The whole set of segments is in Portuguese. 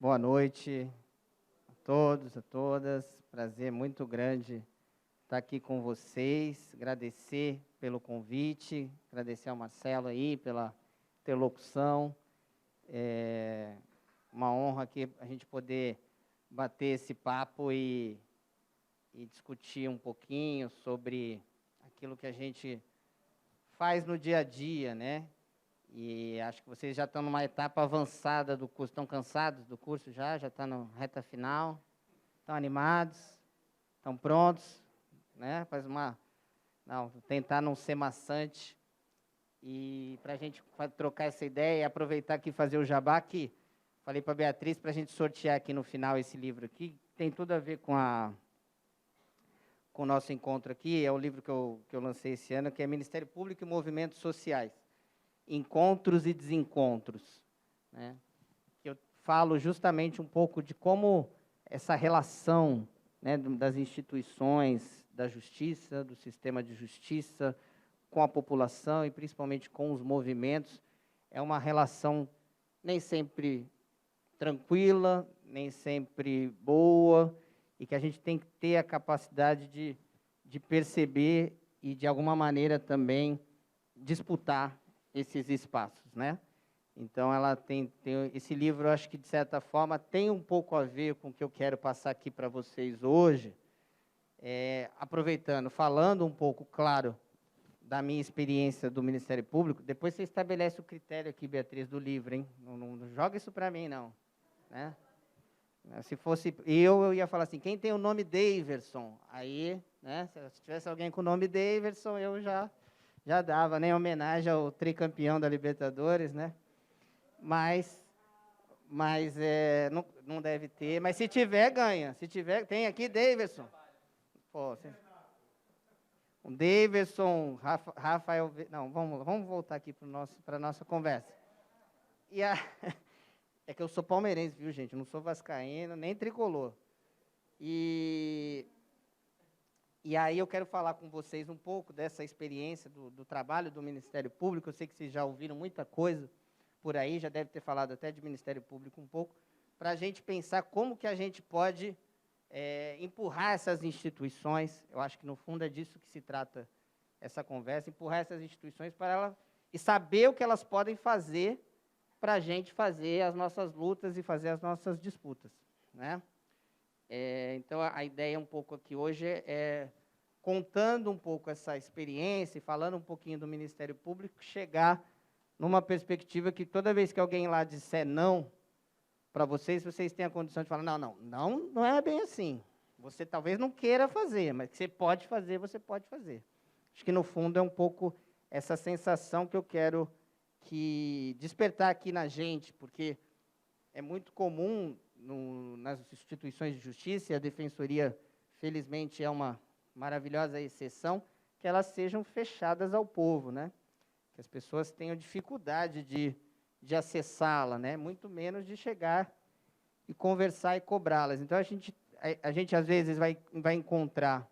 Boa noite a todos, a todas. Prazer muito grande estar aqui com vocês. Agradecer pelo convite, agradecer ao Marcelo aí pela interlocução. É uma honra aqui a gente poder bater esse papo e discutir um pouquinho sobre aquilo que a gente faz no dia a dia, né? E acho que vocês já estão numa etapa avançada do curso. Estão cansados do curso já? Já está na reta final? Estão animados? Estão prontos? Né? Tentar não ser maçante. E para a gente trocar essa ideia e aproveitar aqui e fazer o jabá, que falei para a Beatriz para a gente sortear aqui no final esse livro aqui. Tem tudo a ver com o nosso encontro aqui. É o livro que eu lancei esse ano, que é Ministério Público e Movimentos Sociais. Encontros e desencontros, né? Eu falo justamente um pouco de como essa relação, né, das instituições, da justiça, do sistema de justiça, com a população e principalmente com os movimentos, é uma relação nem sempre tranquila, nem sempre boa, e que a gente tem que ter a capacidade de perceber e, de alguma maneira, também disputar esses espaços, né? Então, ela tem esse livro, eu acho que, de certa forma, tem um pouco a ver com o que eu quero passar aqui para vocês hoje, aproveitando, falando um pouco, claro, da minha experiência do Ministério Público. Depois você estabelece o critério aqui, Beatriz, do livro, hein? Não joga isso para mim, não, né? Se fosse eu ia falar assim, quem tem o nome Daverson? Aí, né, se tivesse alguém com o nome Daverson, eu já dava, né, em homenagem ao tricampeão da Libertadores, né? Mas não deve ter. Mas se tiver, ganha. Se tiver, tem aqui Daverson. Pô, um Daverson, Rafael... Não, vamos voltar aqui para a nossa conversa. É que eu sou palmeirense, viu, gente? Eu não sou vascaíno, nem tricolor. E aí eu quero falar com vocês um pouco dessa experiência do trabalho do Ministério Público. Eu sei que vocês já ouviram muita coisa por aí, já deve ter falado até de Ministério Público um pouco, para a gente pensar como que a gente pode empurrar essas instituições. Eu acho que, no fundo, é disso que se trata essa conversa, empurrar essas instituições para elas e saber o que elas podem fazer para a gente fazer as nossas lutas e fazer as nossas disputas, né? Então, a ideia um pouco aqui hoje contando um pouco essa experiência e falando um pouquinho do Ministério Público, chegar numa perspectiva que toda vez que alguém lá disser não para vocês têm a condição de falar, não é bem assim. Você talvez não queira fazer, mas que você pode fazer, você pode fazer. Acho que, no fundo, é um pouco essa sensação que eu quero despertar aqui na gente, porque é muito comum nas instituições de justiça, e a Defensoria, felizmente, é uma maravilhosa exceção, que elas sejam fechadas ao povo, né? Que as pessoas tenham dificuldade de acessá-la, né? Muito menos de chegar e conversar e cobrá-las. Então, a gente às vezes, vai encontrar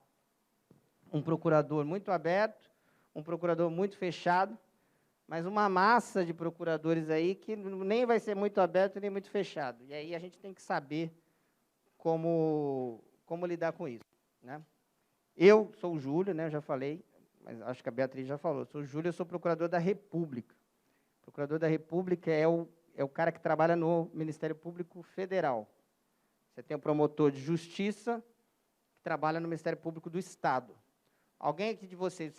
um procurador muito aberto, um procurador muito fechado, mas uma massa de procuradores aí que nem vai ser muito aberto nem muito fechado. E aí a gente tem que saber como lidar com isso, né? Eu sou o Júlio, né, eu já falei, mas acho que a Beatriz já falou. Sou o Júlio, eu sou procurador da República. O procurador da República é o cara que trabalha no Ministério Público Federal. Você tem o promotor de justiça, que trabalha no Ministério Público do Estado. Alguém aqui de vocês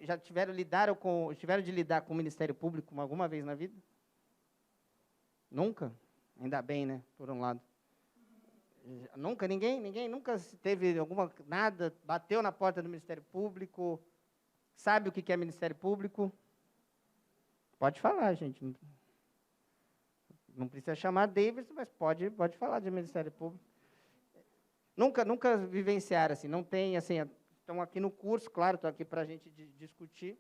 já tiveram de lidar com o Ministério Público alguma vez na vida? Nunca? Ainda bem, né? Por um lado. Nunca? Ninguém nunca teve nada, bateu na porta do Ministério Público, sabe o que é Ministério Público? Pode falar, gente. Não precisa chamar Davis, mas pode falar de Ministério Público. Nunca vivenciaram, assim, não tem, assim, estão aqui no curso, claro, estão aqui para a gente discutir,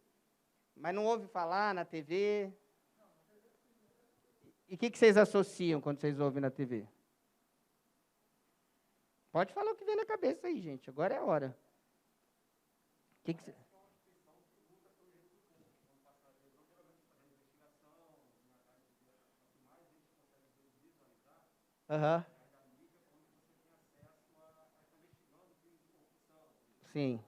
mas não ouve falar na TV. E o que vocês associam quando vocês ouvem na TV? Pode falar o que vem na cabeça aí, gente, agora é a hora. O que você... Aham. Sim.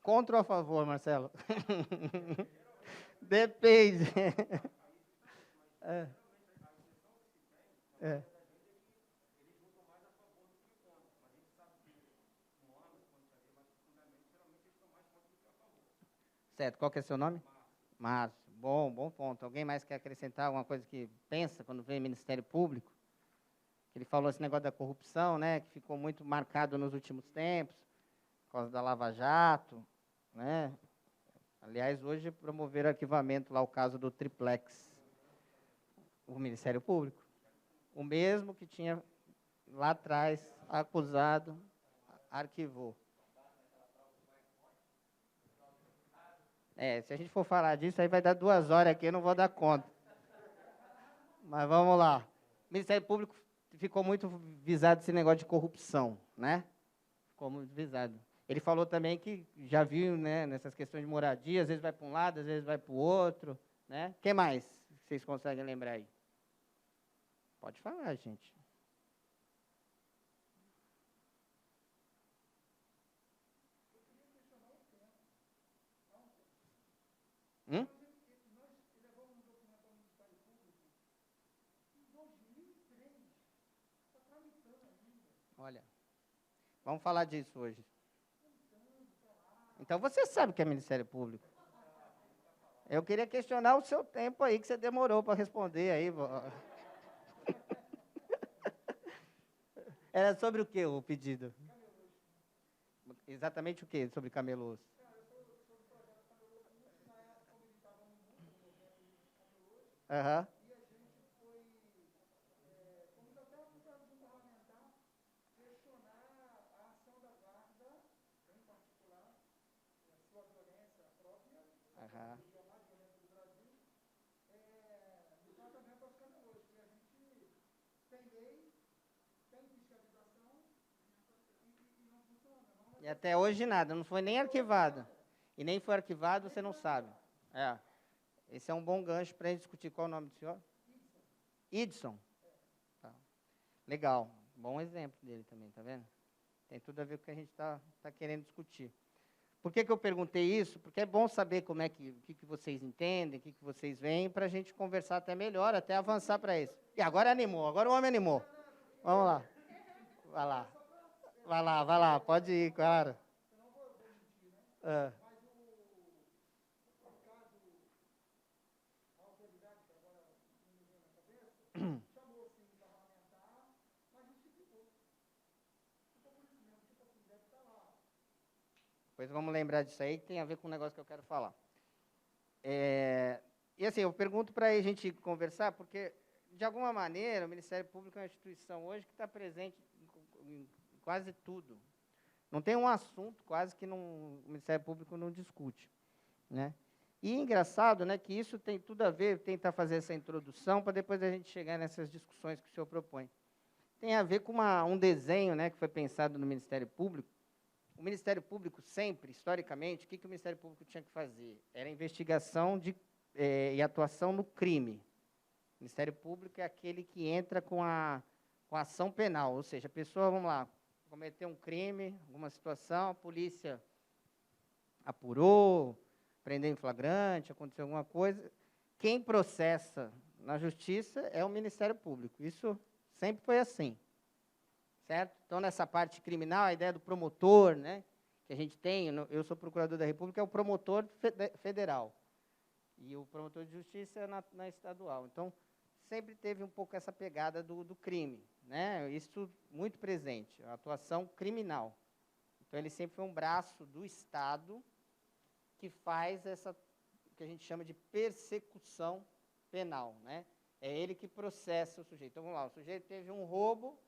Contra ou a favor, Marcelo? Depende. É, é. Certo, qual que é o seu nome? Márcio. Bom, bom ponto. Alguém mais quer acrescentar alguma coisa que pensa quando vê Ministério Público? Ele falou esse negócio da corrupção, né, que ficou muito marcado nos últimos tempos, por causa da Lava Jato, né? Aliás, hoje promoveram arquivamento lá o caso do Triplex, o Ministério Público. O mesmo que tinha lá atrás acusado, arquivou. Se a gente for falar disso, aí vai dar 2 horas aqui, eu não vou dar conta. Mas vamos lá. O Ministério Público ficou muito visado esse negócio de corrupção, né? Ficou muito visado. Ele falou também que já viu, né, nessas questões de moradia, às vezes vai para um lado, às vezes vai para o outro, né? O que mais vocês conseguem lembrar aí? Pode falar, gente. Hum? Olha, vamos falar disso hoje. Então você sabe o que é Ministério Público. Eu queria questionar o seu tempo aí que você demorou para responder aí. Era sobre o que o pedido? Exatamente o que sobre camelôs? Aham. Aham. E até hoje nada, não foi nem arquivado. E nem foi arquivado, você não sabe. É. Esse é um bom gancho para a gente discutir. Qual é o nome do senhor? Idson. Tá. Legal. Bom exemplo dele também, tá vendo? Tem tudo a ver com o que a gente tá querendo discutir. Por que eu perguntei isso? Porque é bom saber como é que vocês entendem, o que vocês veem, para a gente conversar até melhor, até avançar para isso. E agora animou, agora o homem animou. Vamos lá. Vai lá. Vai lá, pode ir, claro. Ah. Depois vamos lembrar disso aí, que tem a ver com o negócio que eu quero falar. E assim, eu pergunto para a gente conversar, porque, de alguma maneira, o Ministério Público é uma instituição hoje que está presente em quase tudo. Não tem um assunto quase que o Ministério Público não discute, né? E engraçado, né, que isso tem tudo a ver, tentar fazer essa introdução para depois a gente chegar nessas discussões que o senhor propõe. Tem a ver com um desenho, né, que foi pensado no Ministério Público. O Ministério Público sempre, historicamente, o que o Ministério Público tinha que fazer? Era investigação e atuação no crime. O Ministério Público é aquele que entra com a ação penal, ou seja, a pessoa, vamos lá, cometeu um crime, alguma situação, a polícia apurou, prendeu em flagrante, aconteceu alguma coisa. Quem processa na justiça é o Ministério Público. Isso sempre foi assim. Certo? Então, nessa parte criminal, a ideia do promotor, né, que a gente tem, eu sou procurador da República, é o promotor federal. E o promotor de justiça é na estadual. Então, sempre teve um pouco essa pegada do crime, né? Isso muito presente, a atuação criminal. Então, ele sempre foi um braço do Estado que faz essa, que a gente chama de persecução penal, né? É ele que processa o sujeito. Então, vamos lá, o sujeito teve um roubo,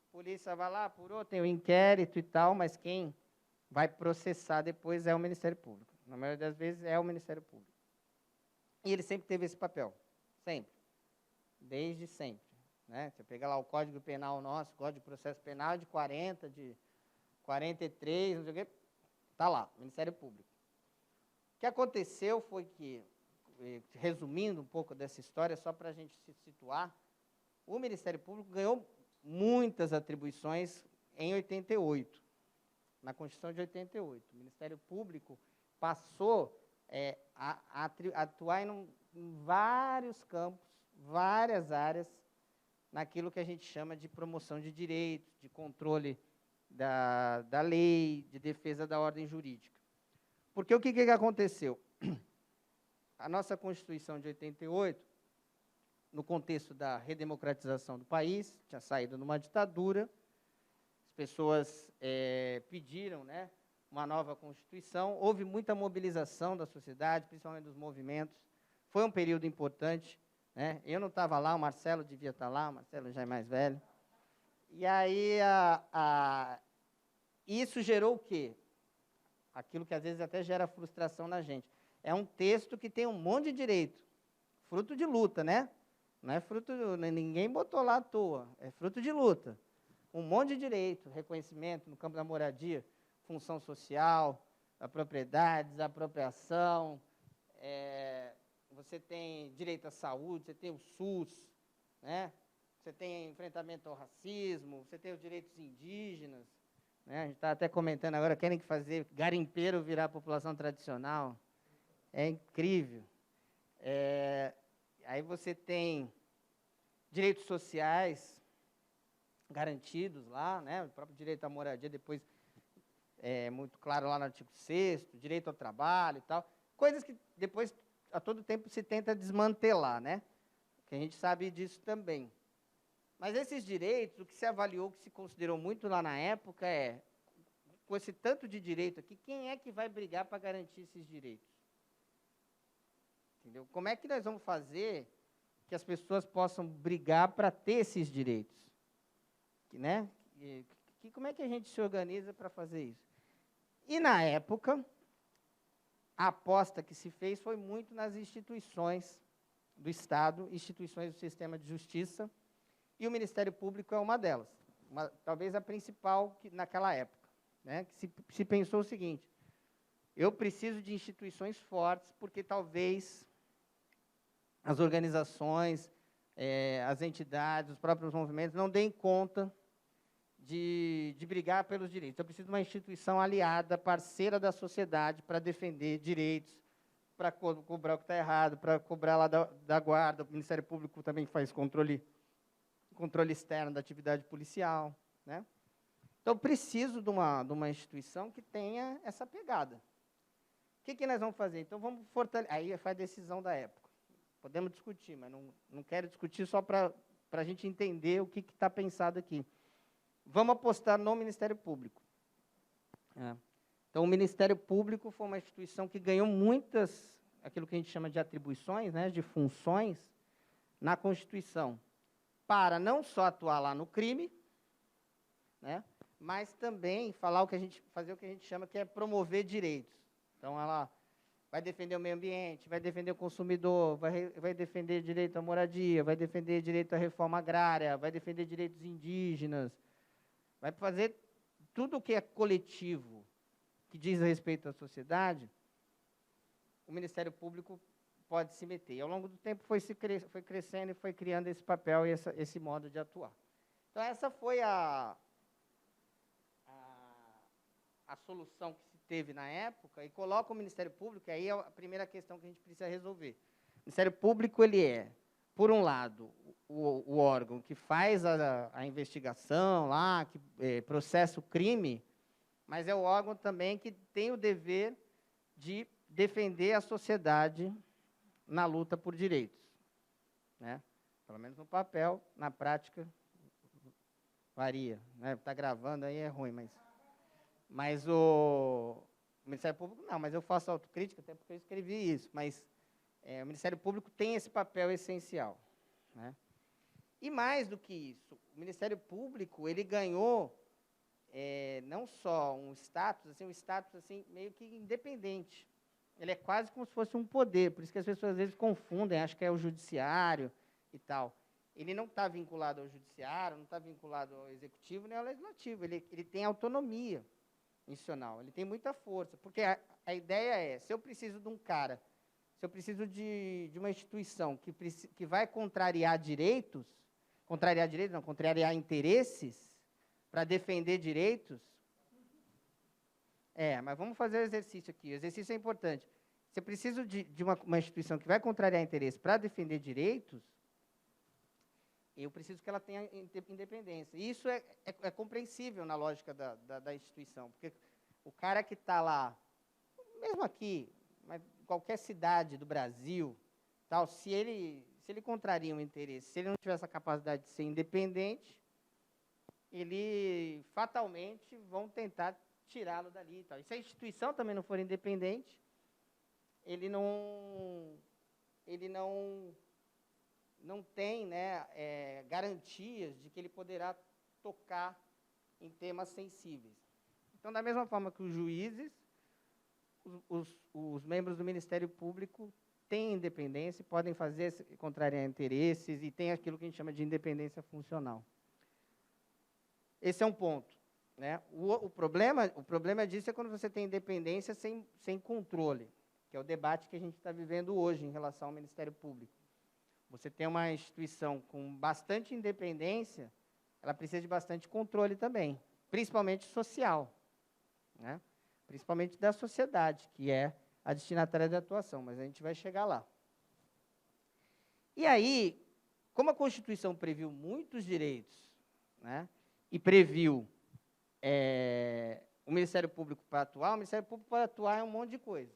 a polícia vai lá, apurou, tem o inquérito e tal, mas quem vai processar depois é o Ministério Público. Na maioria das vezes é o Ministério Público. E ele sempre teve esse papel, sempre, desde sempre. Né? Você pega lá o Código Penal nosso, Código de Processo Penal de 40, de 43, não sei o quê, está lá, Ministério Público. O que aconteceu foi que, resumindo um pouco dessa história, só para a gente se situar, o Ministério Público ganhou muitas atribuições em 88, na Constituição de 88. O Ministério Público passou a atuar em vários campos, várias áreas, naquilo que a gente chama de promoção de direitos, de controle da lei, de defesa da ordem jurídica. Porque o que aconteceu? A nossa Constituição de 88, no contexto da redemocratização do país, tinha saído numa ditadura, as pessoas pediram, né, uma nova Constituição, houve muita mobilização da sociedade, principalmente dos movimentos, foi um período importante, né? Eu não estava lá, o Marcelo devia estar lá, o Marcelo já é mais velho. E aí, isso gerou o quê? Aquilo que às vezes até gera frustração na gente. É um texto que tem um monte de direito, fruto de luta, né? Não é fruto, ninguém botou lá à toa, é fruto de luta. Um monte de direito, reconhecimento no campo da moradia, função social, a propriedade, desapropriação, você tem direito à saúde, você tem o SUS, né? Você tem enfrentamento ao racismo, você tem os direitos indígenas, né? A gente está até comentando agora, querem fazer garimpeiro virar população tradicional. É incrível. Aí você tem direitos sociais garantidos lá, né? O próprio direito à moradia, depois muito claro lá no artigo 6º, direito ao trabalho e tal. Coisas que depois, a todo tempo, se tenta desmantelar, né? Que a gente sabe disso também. Mas esses direitos, o que se avaliou, o que se considerou muito lá na época com esse tanto de direito aqui, quem é que vai brigar para garantir esses direitos? Entendeu? Como é que nós vamos fazer que as pessoas possam brigar para ter esses direitos? Né? Como é que a gente se organiza para fazer isso? E, na época, a aposta que se fez foi muito nas instituições do Estado, instituições do sistema de justiça, e o Ministério Público é uma delas, talvez a principal naquela época, né? Que se pensou o seguinte: eu preciso de instituições fortes, porque talvez as organizações, as entidades, os próprios movimentos não deem conta de brigar pelos direitos. Eu preciso de uma instituição aliada, parceira da sociedade, para defender direitos, para cobrar o que está errado, para cobrar lá da guarda. O Ministério Público também faz controle externo da atividade policial, né? Então, preciso de uma instituição que tenha essa pegada. O que nós vamos fazer? Então, vamos fortalecer. Aí foi a decisão da época. Podemos discutir, mas não quero discutir só para a gente entender o que está pensado aqui. Vamos apostar no Ministério Público. Então, o Ministério Público foi uma instituição que ganhou muitas, aquilo que a gente chama de atribuições, né, de funções, na Constituição, para não só atuar lá no crime, né, mas também fazer o que a gente chama que é promover direitos. Então, ela vai defender o meio ambiente, vai defender o consumidor, vai defender direito à moradia, vai defender direito à reforma agrária, vai defender direitos indígenas, vai fazer tudo o que é coletivo, que diz respeito à sociedade, o Ministério Público pode se meter. E, ao longo do tempo, foi crescendo e foi criando esse papel e esse modo de atuar. Então, essa foi a solução que se teve na época, e coloca o Ministério Público, e aí é a primeira questão que a gente precisa resolver. O Ministério Público, ele é, por um lado, o órgão que faz a investigação lá, que processa o crime, mas é o órgão também que tem o dever de defender a sociedade na luta por direitos, né? Pelo menos no papel, na prática, varia, né? Tá gravando aí é ruim, mas o Ministério Público não, mas eu faço autocrítica, até porque eu escrevi isso, mas o Ministério Público tem esse papel essencial, né? E mais do que isso, o Ministério Público, ele ganhou não só um status assim, meio que independente. Ele é quase como se fosse um poder, por isso que as pessoas às vezes confundem, acham que é o judiciário e tal. Ele não está vinculado ao judiciário, não está vinculado ao executivo nem ao legislativo, ele tem autonomia. institucional. Ele tem muita força, porque a ideia é, se eu preciso de um cara, se eu preciso de uma instituição que vai contrariar direitos, contrariar interesses, para defender direitos, mas vamos fazer o exercício aqui, o exercício é importante. Se eu preciso de uma instituição que vai contrariar interesses para defender direitos, eu preciso que ela tenha independência. E isso é compreensível na lógica da instituição, porque o cara que está lá, mesmo aqui, mas qualquer cidade do Brasil, tal, se ele contraria um interesse, se ele não tiver essa capacidade de ser independente, ele fatalmente vão tentar tirá-lo dali. Tal. E se a instituição também não for independente, ele não tem, né, garantias de que ele poderá tocar em temas sensíveis. Então, da mesma forma que os juízes, os membros do Ministério Público têm independência, podem contrariar interesses e tem aquilo que a gente chama de independência funcional. Esse é um ponto. Né? O problema disso é quando você tem independência sem controle, que é o debate que a gente está vivendo hoje em relação ao Ministério Público. Você tem uma instituição com bastante independência, ela precisa de bastante controle também, principalmente social, né? Principalmente da sociedade, que é a destinatária de atuação, mas a gente vai chegar lá. E aí, como a Constituição previu muitos direitos, né, e previu o Ministério Público para atuar, o Ministério Público pode atuar em um monte de coisa.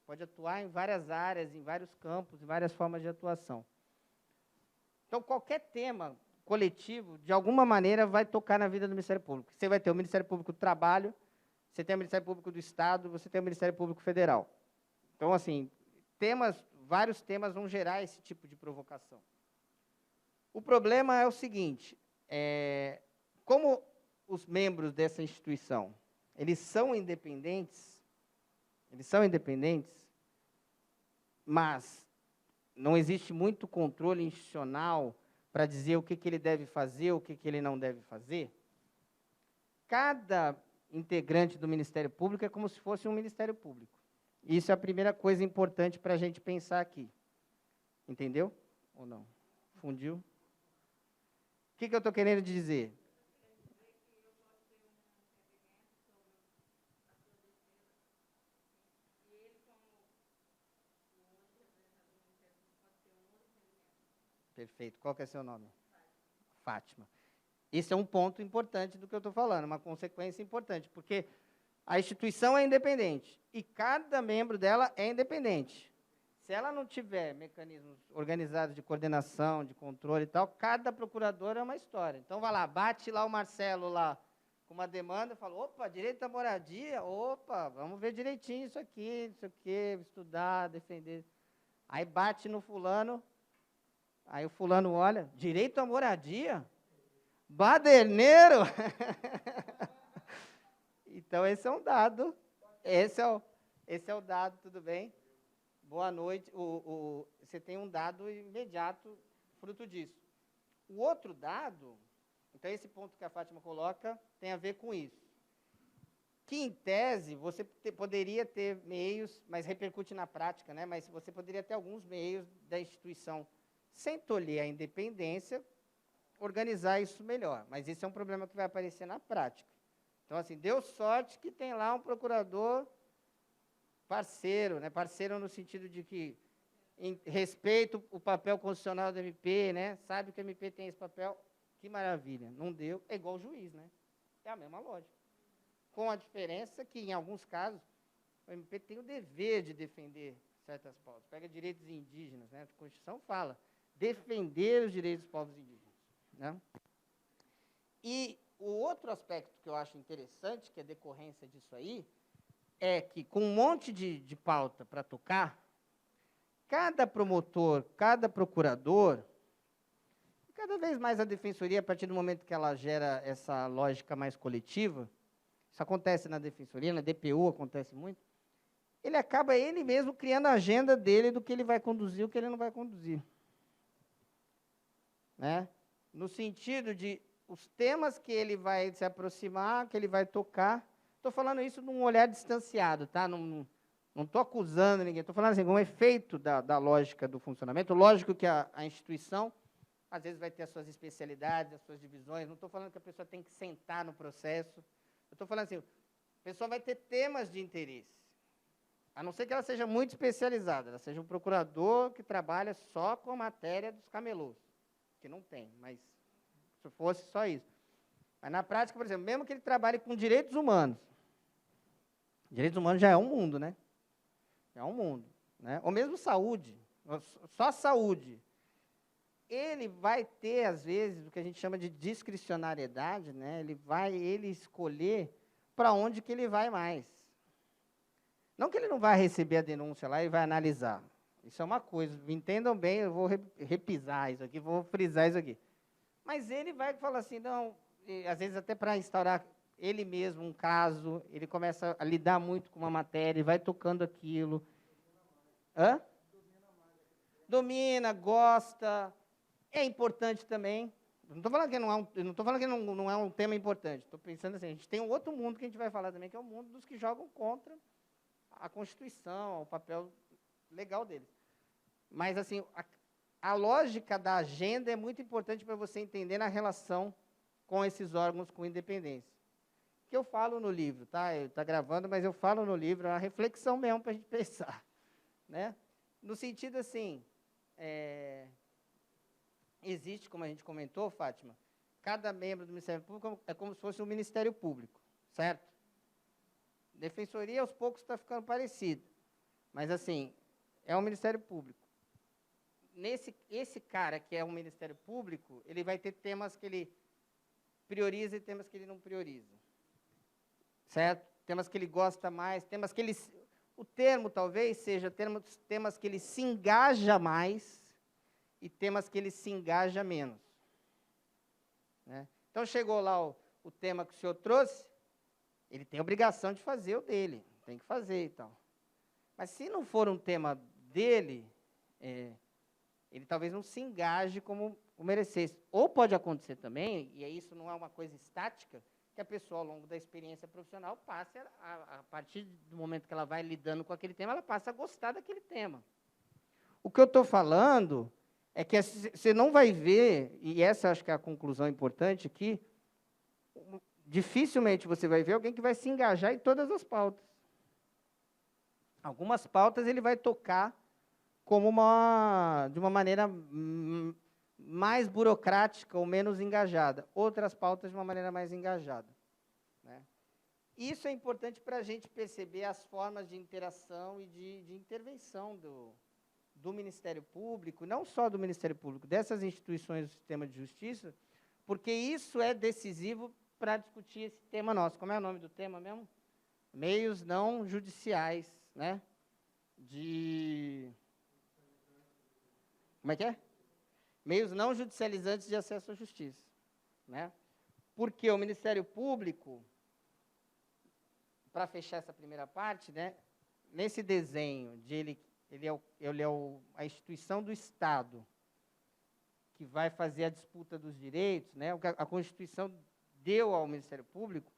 Pode atuar em várias áreas, em vários campos, em várias formas de atuação. Então, qualquer tema coletivo, de alguma maneira, vai tocar na vida do Ministério Público. Você vai ter o Ministério Público do Trabalho, você tem o Ministério Público do Estado, você tem o Ministério Público Federal. Então, assim, vários temas vão gerar esse tipo de provocação. O problema é o seguinte, como os membros dessa instituição, eles são independentes, mas não existe muito controle institucional para dizer o que ele deve fazer, o que ele não deve fazer. Cada integrante do Ministério Público é como se fosse um Ministério Público. Isso é a primeira coisa importante para a gente pensar aqui. Entendeu? Ou não? Fundiu? O que eu estou querendo dizer? Perfeito. Qual que é seu nome? Fátima. Esse é um ponto importante do que eu estou falando, uma consequência importante, porque a instituição é independente e cada membro dela é independente. Se ela não tiver mecanismos organizados de coordenação, de controle e tal, cada procurador é uma história. Então, vai lá, bate lá o Marcelo lá com uma demanda, fala, opa, direito à moradia, opa, vamos ver direitinho isso aqui, não sei o quê, estudar, defender. Aí bate no fulano, aí o fulano olha, direito à moradia? Baderneiro? Então, esse é um dado. Esse é o dado, tudo bem? Boa noite. Você tem um dado imediato fruto disso. O outro dado, então esse ponto que a Fátima coloca tem a ver com isso. Que, em tese, você poderia ter meios, mas repercute na prática, né? Mas você poderia ter alguns meios da instituição, sem tolher a independência, organizar isso melhor. Mas esse é um problema que vai aparecer na prática. Então, assim, deu sorte que tem lá um procurador parceiro, né? Parceiro no sentido de que respeita o papel constitucional do MP, né? Sabe que o MP tem esse papel, que maravilha. Não deu, é igual o juiz, né? É a mesma lógica. Com a diferença que, em alguns casos, o MP tem o dever de defender certas pautas. Pega direitos indígenas, né? A Constituição fala, defender os direitos dos povos indígenas, né? E o outro aspecto que eu acho interessante, que é decorrência disso aí, é que, com um monte de pauta para tocar, cada promotor, cada procurador, cada vez mais a defensoria, a partir do momento que ela gera essa lógica mais coletiva, isso acontece na defensoria, na DPU acontece muito, ele acaba ele mesmo criando a agenda dele do que ele vai conduzir e o que ele não vai conduzir. Né? No sentido de os temas que ele vai se aproximar, que ele vai tocar, Estou falando isso num olhar distanciado, tá? Não estou acusando ninguém, estou falando assim, como efeito da lógica do funcionamento. Lógico que a instituição, às vezes, vai ter as suas especialidades, as suas divisões. Não estou falando que a pessoa tem que sentar no processo. Eu estou falando assim, a pessoa vai ter temas de interesse. A não ser que ela seja muito especializada, ela seja um procurador que trabalha só com a matéria dos camelôs, que não tem, mas se fosse só isso. Mas, na prática, por exemplo, mesmo que ele trabalhe com direitos humanos já é um mundo, né? Já é um mundo. Né? Ou mesmo saúde, só saúde. Ele vai ter, às vezes, o que a gente chama de discricionariedade, né? Ele escolher para onde que ele vai mais. Não que ele não vai receber a denúncia lá e vai analisar. Isso é uma coisa, me entendam bem, eu vou repisar isso aqui, vou frisar isso aqui. Mas ele vai falar assim, não, às vezes até para instaurar ele mesmo um caso, ele começa a lidar muito com uma matéria, e vai tocando aquilo. Hã? Domina, gosta, é importante também. Não estou falando que não é um tema importante, estou pensando assim, a gente tem um outro mundo que a gente vai falar também, que é o mundo dos que jogam contra a Constituição, o papel legal deles. Mas, assim, a lógica da agenda é muito importante para você entender na relação com esses órgãos com independência. Que eu falo no livro, tá? Está gravando, mas eu falo no livro, é uma reflexão mesmo para a gente pensar. Né? No sentido, assim, existe, como a gente comentou, Fátima, cada membro do Ministério Público é como se fosse um Ministério Público, certo? Defensoria, aos poucos, está ficando parecido. Mas, assim, é um Ministério Público. Esse cara que é um Ministério Público, ele vai ter temas que ele prioriza e temas que ele não prioriza. Certo? Temas que ele gosta mais, temas que ele... O termo, talvez, seja temas que ele se engaja mais e temas que ele se engaja menos. Né? Então, chegou lá o tema que o senhor trouxe, ele tem a obrigação de fazer o dele, tem que fazer e tal. Mas, se não for um tema dele, ele talvez não se engaje como o merecesse. Ou pode acontecer também, e isso não é uma coisa estática, que a pessoa, ao longo da experiência profissional, passe, a partir do momento que ela vai lidando com aquele tema, ela passa a gostar daquele tema. O que eu estou falando é que você não vai ver, e essa acho que é a conclusão importante aqui, dificilmente você vai ver alguém que vai se engajar em todas as pautas. Algumas pautas ele vai tocar como de uma maneira mais burocrática ou menos engajada. Outras pautas de uma maneira mais engajada. Né? Isso é importante para a gente perceber as formas de interação e de intervenção do Ministério Público, não só do Ministério Público, dessas instituições do sistema de justiça, porque isso é decisivo para discutir esse tema nosso. Como é o nome do tema mesmo? Meios não judiciais, né? Como é que é? Meios não judicializantes de acesso à justiça. Né? Porque o Ministério Público, para fechar essa primeira parte, né, nesse desenho de ele é a instituição do Estado que vai fazer a disputa dos direitos, né, a Constituição deu ao Ministério Público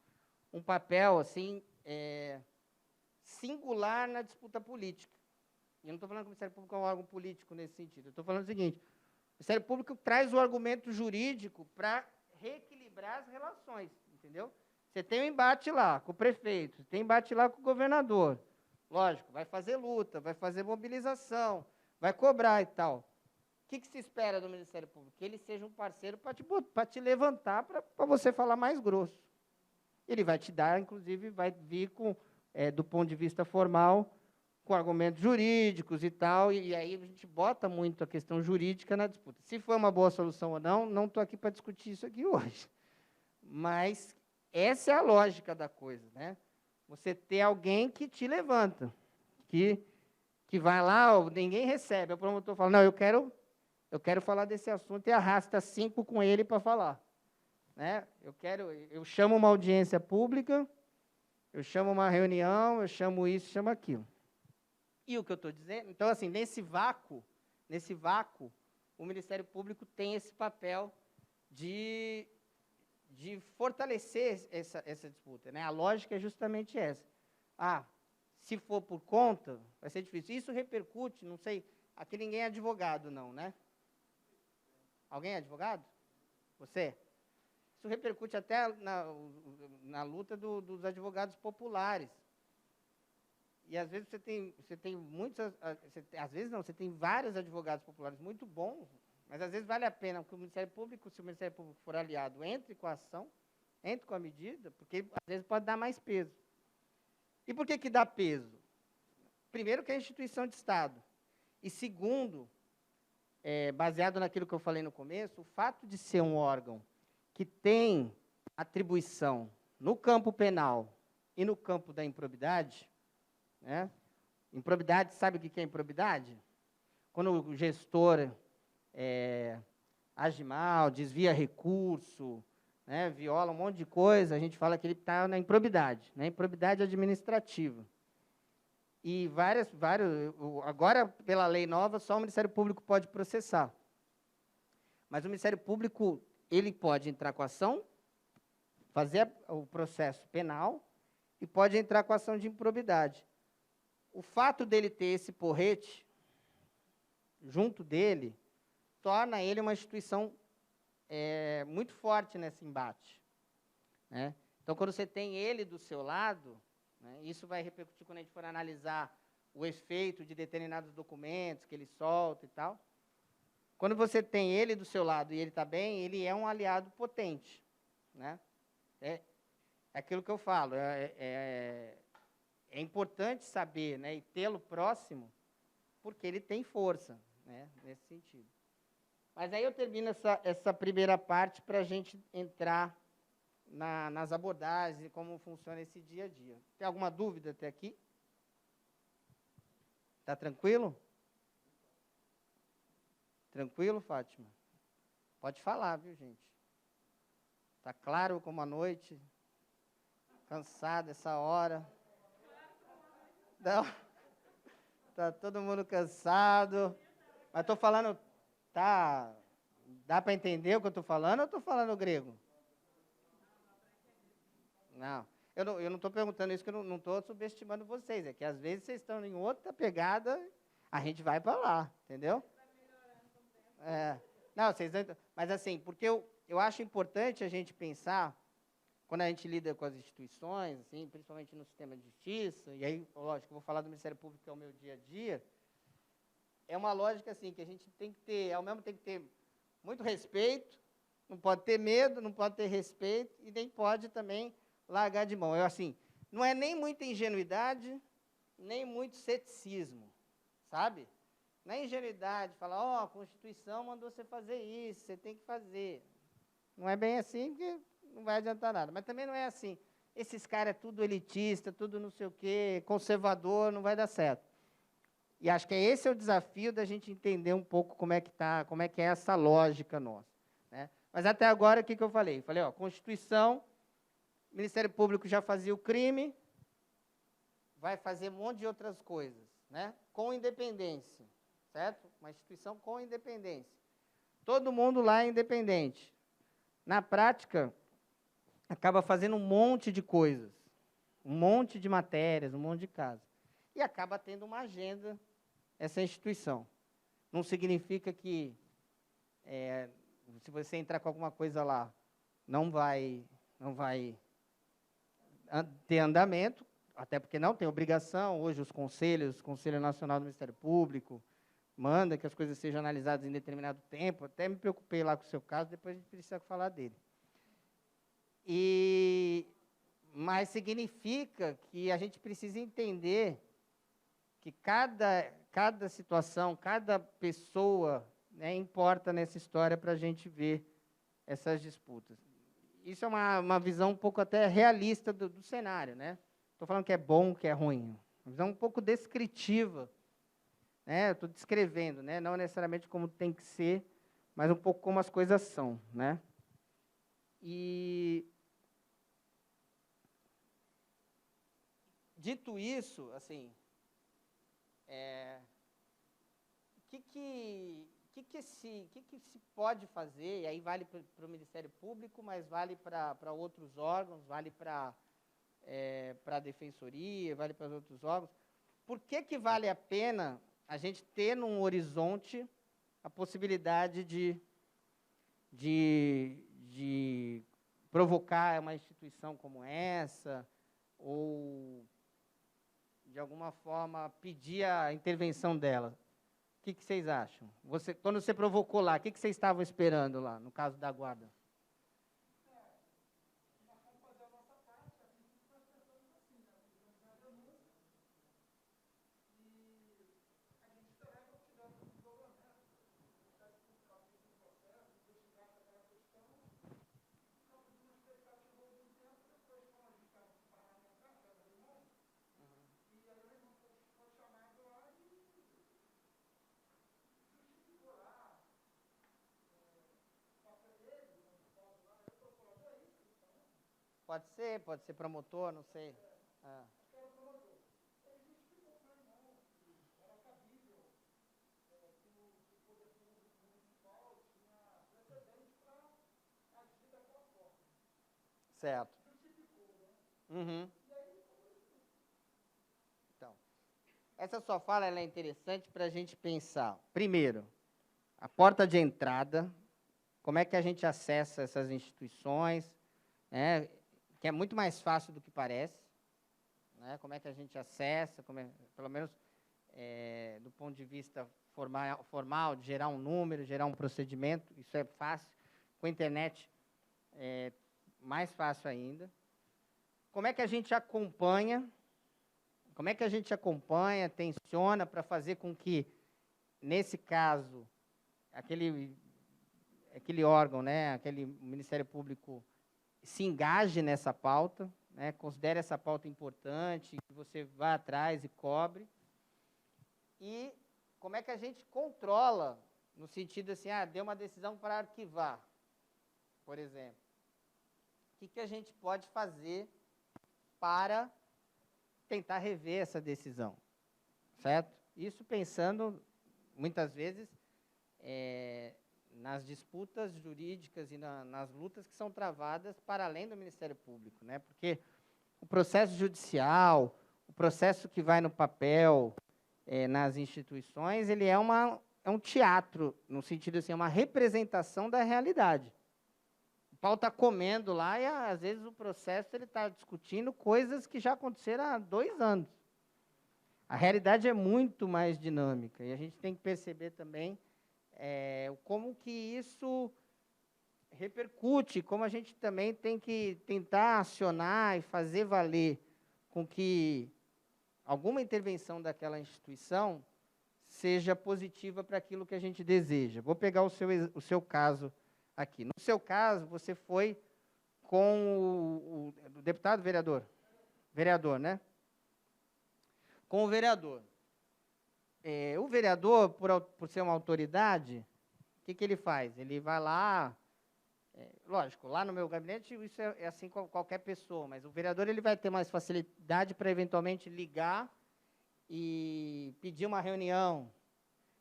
um papel assim, singular na disputa política. E eu não estou falando que o Ministério Público é um órgão político nesse sentido. Eu estou falando o seguinte, o Ministério Público traz o argumento jurídico para reequilibrar as relações, entendeu? Você tem um embate lá com o prefeito, você tem embate lá com o governador. Lógico, vai fazer luta, vai fazer mobilização, vai cobrar e tal. O que se espera do Ministério Público? Que ele seja um parceiro para te levantar, para você falar mais grosso. Ele vai te dar, inclusive, vai vir com, do ponto de vista formal, com argumentos jurídicos e tal, e aí a gente bota muito a questão jurídica na disputa. Se for uma boa solução ou não estou aqui para discutir isso aqui hoje. Mas essa é a lógica da coisa, né? Você ter alguém que te levanta, que vai lá, ninguém recebe, o promotor fala, não, eu quero falar desse assunto e arrasta 5 com ele para falar. Né? Eu chamo uma audiência pública, eu chamo uma reunião, eu chamo isso, chamo aquilo. E o que eu estou dizendo? Então, assim, nesse vácuo, o Ministério Público tem esse papel de de fortalecer essa disputa, né? A lógica é justamente essa. Se for por conta, vai ser difícil. Isso repercute, não sei, aqui ninguém é advogado, não, né? Alguém é advogado? Você? Isso repercute até na luta dos advogados populares. E às vezes você tem muitos, às vezes não, você tem vários advogados populares muito bons, mas às vezes vale a pena que o Ministério Público, se o Ministério Público for aliado, entre com a ação, entre com a medida, porque às vezes pode dar mais peso. E por que dá peso? Primeiro que é instituição de Estado. E segundo, baseado naquilo que eu falei no começo, o fato de ser um órgão que tem atribuição no campo penal e no campo da improbidade, né? Improbidade, sabe o que é improbidade? Quando o gestor age mal, desvia recurso, né, viola um monte de coisa, a gente fala que ele está na improbidade, né, improbidade administrativa. E agora, pela lei nova, só o Ministério Público pode processar. Mas o Ministério Público, ele pode entrar com ação, fazer o processo penal, e pode entrar com ação de improbidade. O fato dele ter esse porrete junto dele, torna ele uma instituição muito forte nesse embate, né? Então, quando você tem ele do seu lado, né, isso vai repercutir quando a gente for analisar o efeito de determinados documentos que ele solta e tal. Quando você tem ele do seu lado e ele está bem, ele é um aliado potente, né? É aquilo que eu falo, é importante saber, né, e tê-lo próximo, porque ele tem força, né, nesse sentido. Mas aí eu termino essa primeira parte para a gente entrar nas abordagens e como funciona esse dia a dia. Tem alguma dúvida até aqui? Está tranquilo? Tranquilo, Fátima? Pode falar, viu, gente? Está claro como a noite? Cansado essa hora? Não? Está todo mundo cansado? Mas estou falando... Dá para entender o que eu estou falando ou eu estou falando grego? Não. Eu não estou perguntando isso, que eu não estou subestimando vocês. É que às vezes vocês estão em outra pegada, a gente vai para lá, entendeu? Não, vocês não, mas assim, porque eu acho importante a gente pensar, quando a gente lida com as instituições, assim, principalmente no sistema de justiça, e aí, lógico, eu vou falar do Ministério Público, que é o meu dia a dia, é uma lógica assim, que a gente tem que ter, ao mesmo tempo, ter muito respeito, não pode ter medo, não pode ter respeito, e nem pode também largar de mão. Assim, não é nem muita ingenuidade, nem muito ceticismo, sabe? Na ingenuidade, falar, a Constituição mandou você fazer isso, você tem que fazer. Não é bem assim, porque não vai adiantar nada. Mas também não é assim, esses caras é tudo elitista, tudo não sei o quê, conservador, não vai dar certo. E acho que esse é o desafio da gente entender um pouco como é que é essa lógica nossa, né? Mas até agora, o que eu falei? Falei, Constituição, Ministério Público já fazia o crime, vai fazer um monte de outras coisas, né? Com independência, certo? Uma instituição com independência. Todo mundo lá é independente. Na prática, acaba fazendo um monte de coisas, um monte de matérias, um monte de casos. E acaba tendo uma agenda, essa instituição. Não significa que, se você entrar com alguma coisa lá, não vai ter andamento, até porque não tem obrigação. Hoje os conselhos, o Conselho Nacional do Ministério Público, manda que as coisas sejam analisadas em determinado tempo. Até me preocupei lá com o seu caso, depois a gente precisa falar dele. Mas significa que a gente precisa entender que cada situação, cada pessoa, né, importa nessa história para a gente ver essas disputas. Isso é uma visão um pouco até realista do cenário, né? Estou falando que é bom, que é ruim. Uma visão um pouco descritiva, né? Estou descrevendo, né? Não necessariamente como tem que ser, mas um pouco como as coisas são, né? E dito isso, assim, que se pode fazer, e aí vale para o Ministério Público, mas vale para outros órgãos, vale para a Defensoria, vale para outros órgãos. Por que vale a pena a gente ter num horizonte a possibilidade de provocar uma instituição como essa, ou, de alguma forma, pedir a intervenção dela? O que vocês acham? Quando você provocou lá, o que vocês estavam esperando lá, no caso da guarda? Pode ser promotor, não sei. Ah. Certo. Uhum. Então, essa sua fala ela é interessante para a gente pensar. Primeiro, a porta de entrada, como é que a gente acessa essas instituições, né, que é muito mais fácil do que parece, né, como é que a gente acessa, pelo menos do ponto de vista formal, de gerar um número, gerar um procedimento, isso é fácil. Com a internet, mais fácil ainda. Como é que a gente acompanha, tensiona para fazer com que, nesse caso, aquele órgão, né, aquele Ministério Público, se engaje nessa pauta, né, considere essa pauta importante, que você vá atrás e cobre. E como é que a gente controla, no sentido assim, deu uma decisão para arquivar, por exemplo. O que a gente pode fazer para tentar rever essa decisão, certo? Isso pensando, muitas vezes, nas disputas jurídicas e nas lutas que são travadas para além do Ministério Público, né? Porque o processo judicial, o processo que vai no papel, nas instituições, ele é um teatro, no sentido assim, é uma representação da realidade. O pau está comendo lá e, às vezes, o processo está discutindo coisas que já aconteceram há 2 anos. A realidade é muito mais dinâmica, e a gente tem que perceber também como que isso repercute, como a gente também tem que tentar acionar e fazer valer com que alguma intervenção daquela instituição seja positiva para aquilo que a gente deseja. Vou pegar o seu caso aqui. No seu caso, você foi com o deputado, vereador, né? Com o vereador. O vereador, por ser uma autoridade, o que ele faz? Ele vai lá, lógico, lá no meu gabinete isso é assim com qualquer pessoa, mas o vereador ele vai ter mais facilidade para eventualmente ligar e pedir uma reunião,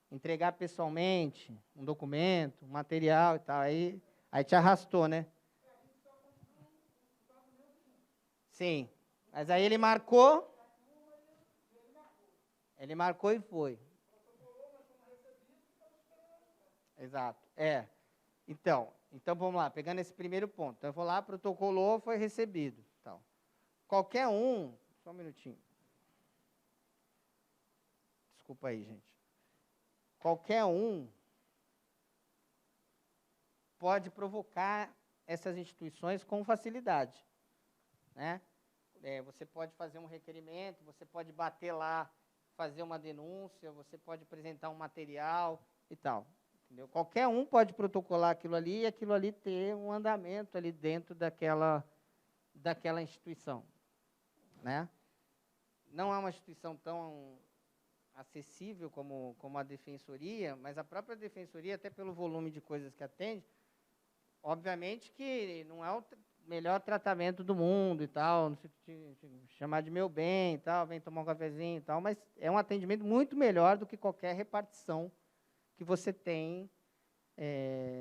entregar pessoalmente um documento, um material e tal. Aí te arrastou, né? Sim, mas aí ele marcou e foi. Exato, Então, vamos lá, pegando esse primeiro ponto. Então, eu vou lá, protocolou, foi recebido. Então, qualquer um... Só um minutinho. Desculpa aí, gente. Qualquer um pode provocar essas instituições com facilidade, né? Você pode fazer um requerimento, você pode bater lá, fazer uma denúncia, você pode apresentar um material e tal. Entendeu? Qualquer um pode protocolar aquilo ali e aquilo ali ter um andamento ali dentro daquela instituição, né? Não é uma instituição tão acessível como a Defensoria, mas a própria Defensoria, até pelo volume de coisas que atende, obviamente que não é o melhor tratamento do mundo e tal, não sei te chamar de meu bem e tal, vem tomar um cafezinho e tal, mas é um atendimento muito melhor do que qualquer repartição que que você tem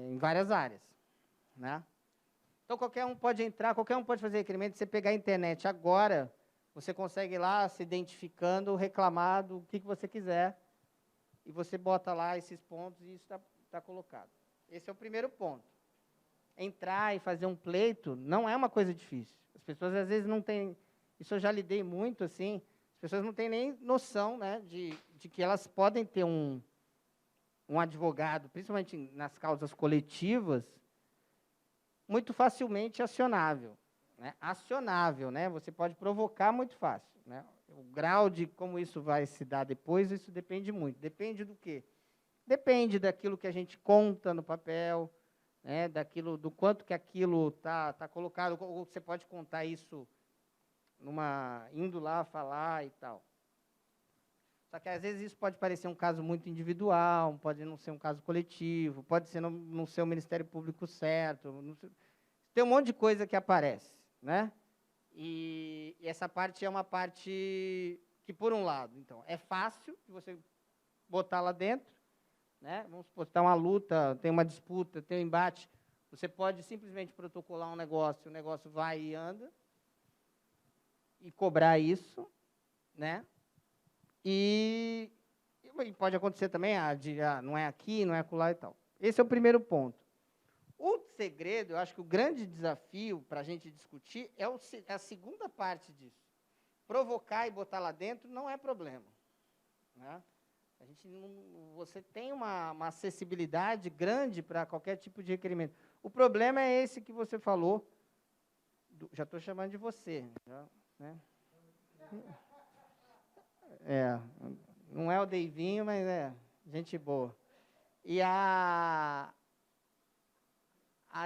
em várias áreas, né? Então, qualquer um pode entrar, qualquer um pode fazer requerimento. Você pegar a internet agora, você consegue ir lá, se identificando, reclamar do que você quiser, e você bota lá esses pontos e isso está colocado. Esse é o primeiro ponto. Entrar e fazer um pleito não é uma coisa difícil. As pessoas, às vezes, não têm... Isso eu já lidei muito, assim, as pessoas não têm nem noção, né, de que elas podem ter um advogado, principalmente nas causas coletivas, muito facilmente acionável. Né? Acionável, né? Você pode provocar muito fácil. Né? O grau de como isso vai se dar depois, isso depende muito. Depende do quê? Depende daquilo que a gente conta no papel, né? Do quanto que aquilo está colocado. Ou você pode contar isso indo lá falar e tal. Só que, às vezes, isso pode parecer um caso muito individual, pode não ser um caso coletivo, pode ser não ser o Ministério Público certo. Tem um monte de coisa que aparece. Né? E essa parte é uma parte que, por um lado, então, é fácil de você botar lá dentro. Né? Vamos supor, está uma luta, tem uma disputa, tem um embate. Você pode simplesmente protocolar um negócio, o negócio vai e anda, e cobrar isso, né? E pode acontecer também, não é aqui, não é acolá e tal. Esse é o primeiro ponto. O segredo, eu acho que o grande desafio para a gente discutir é a segunda parte disso. Provocar e botar lá dentro não é problema. Né? Você tem uma acessibilidade grande para qualquer tipo de requerimento. O problema é esse que você falou. Já estou chamando de você. Né? Não é o Deivinho, mas é gente boa. E a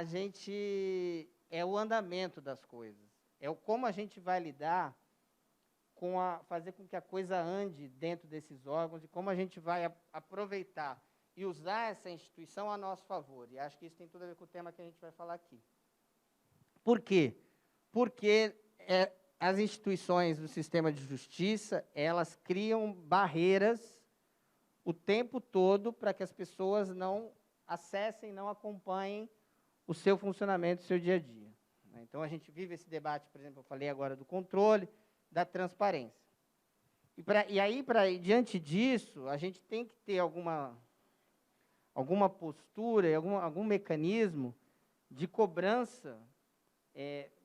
gente é o andamento das coisas. É como a gente vai lidar fazer com que a coisa ande dentro desses órgãos e como a gente vai aproveitar e usar essa instituição a nosso favor. E acho que isso tem tudo a ver com o tema que a gente vai falar aqui. Por quê? Porque as instituições do sistema de justiça, elas criam barreiras o tempo todo para que as pessoas não acessem, não acompanhem o seu funcionamento, o seu dia a dia. Então, a gente vive esse debate, por exemplo, eu falei agora do controle, da transparência. E aí, diante disso, a gente tem que ter alguma postura, algum mecanismo de cobrança,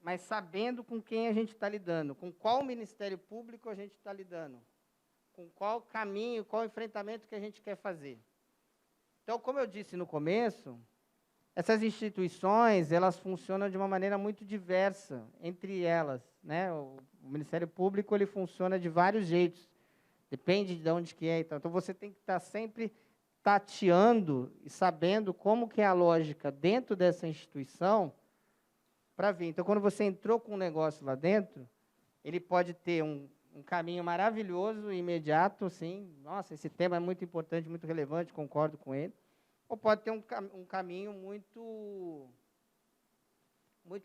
mas sabendo com quem a gente está lidando, com qual Ministério Público a gente está lidando, com qual caminho, qual enfrentamento que a gente quer fazer. Então, como eu disse no começo, essas instituições, elas funcionam de uma maneira muito diversa entre elas. Né? O Ministério Público, ele funciona de vários jeitos, depende de onde que é. Então, você tem que estar sempre tateando e sabendo como que é a lógica dentro dessa instituição para vir. Então, quando você entrou com um negócio lá dentro, ele pode ter um caminho maravilhoso e imediato, assim, nossa, esse tema é muito importante, muito relevante, concordo com ele. Ou pode ter um caminho muito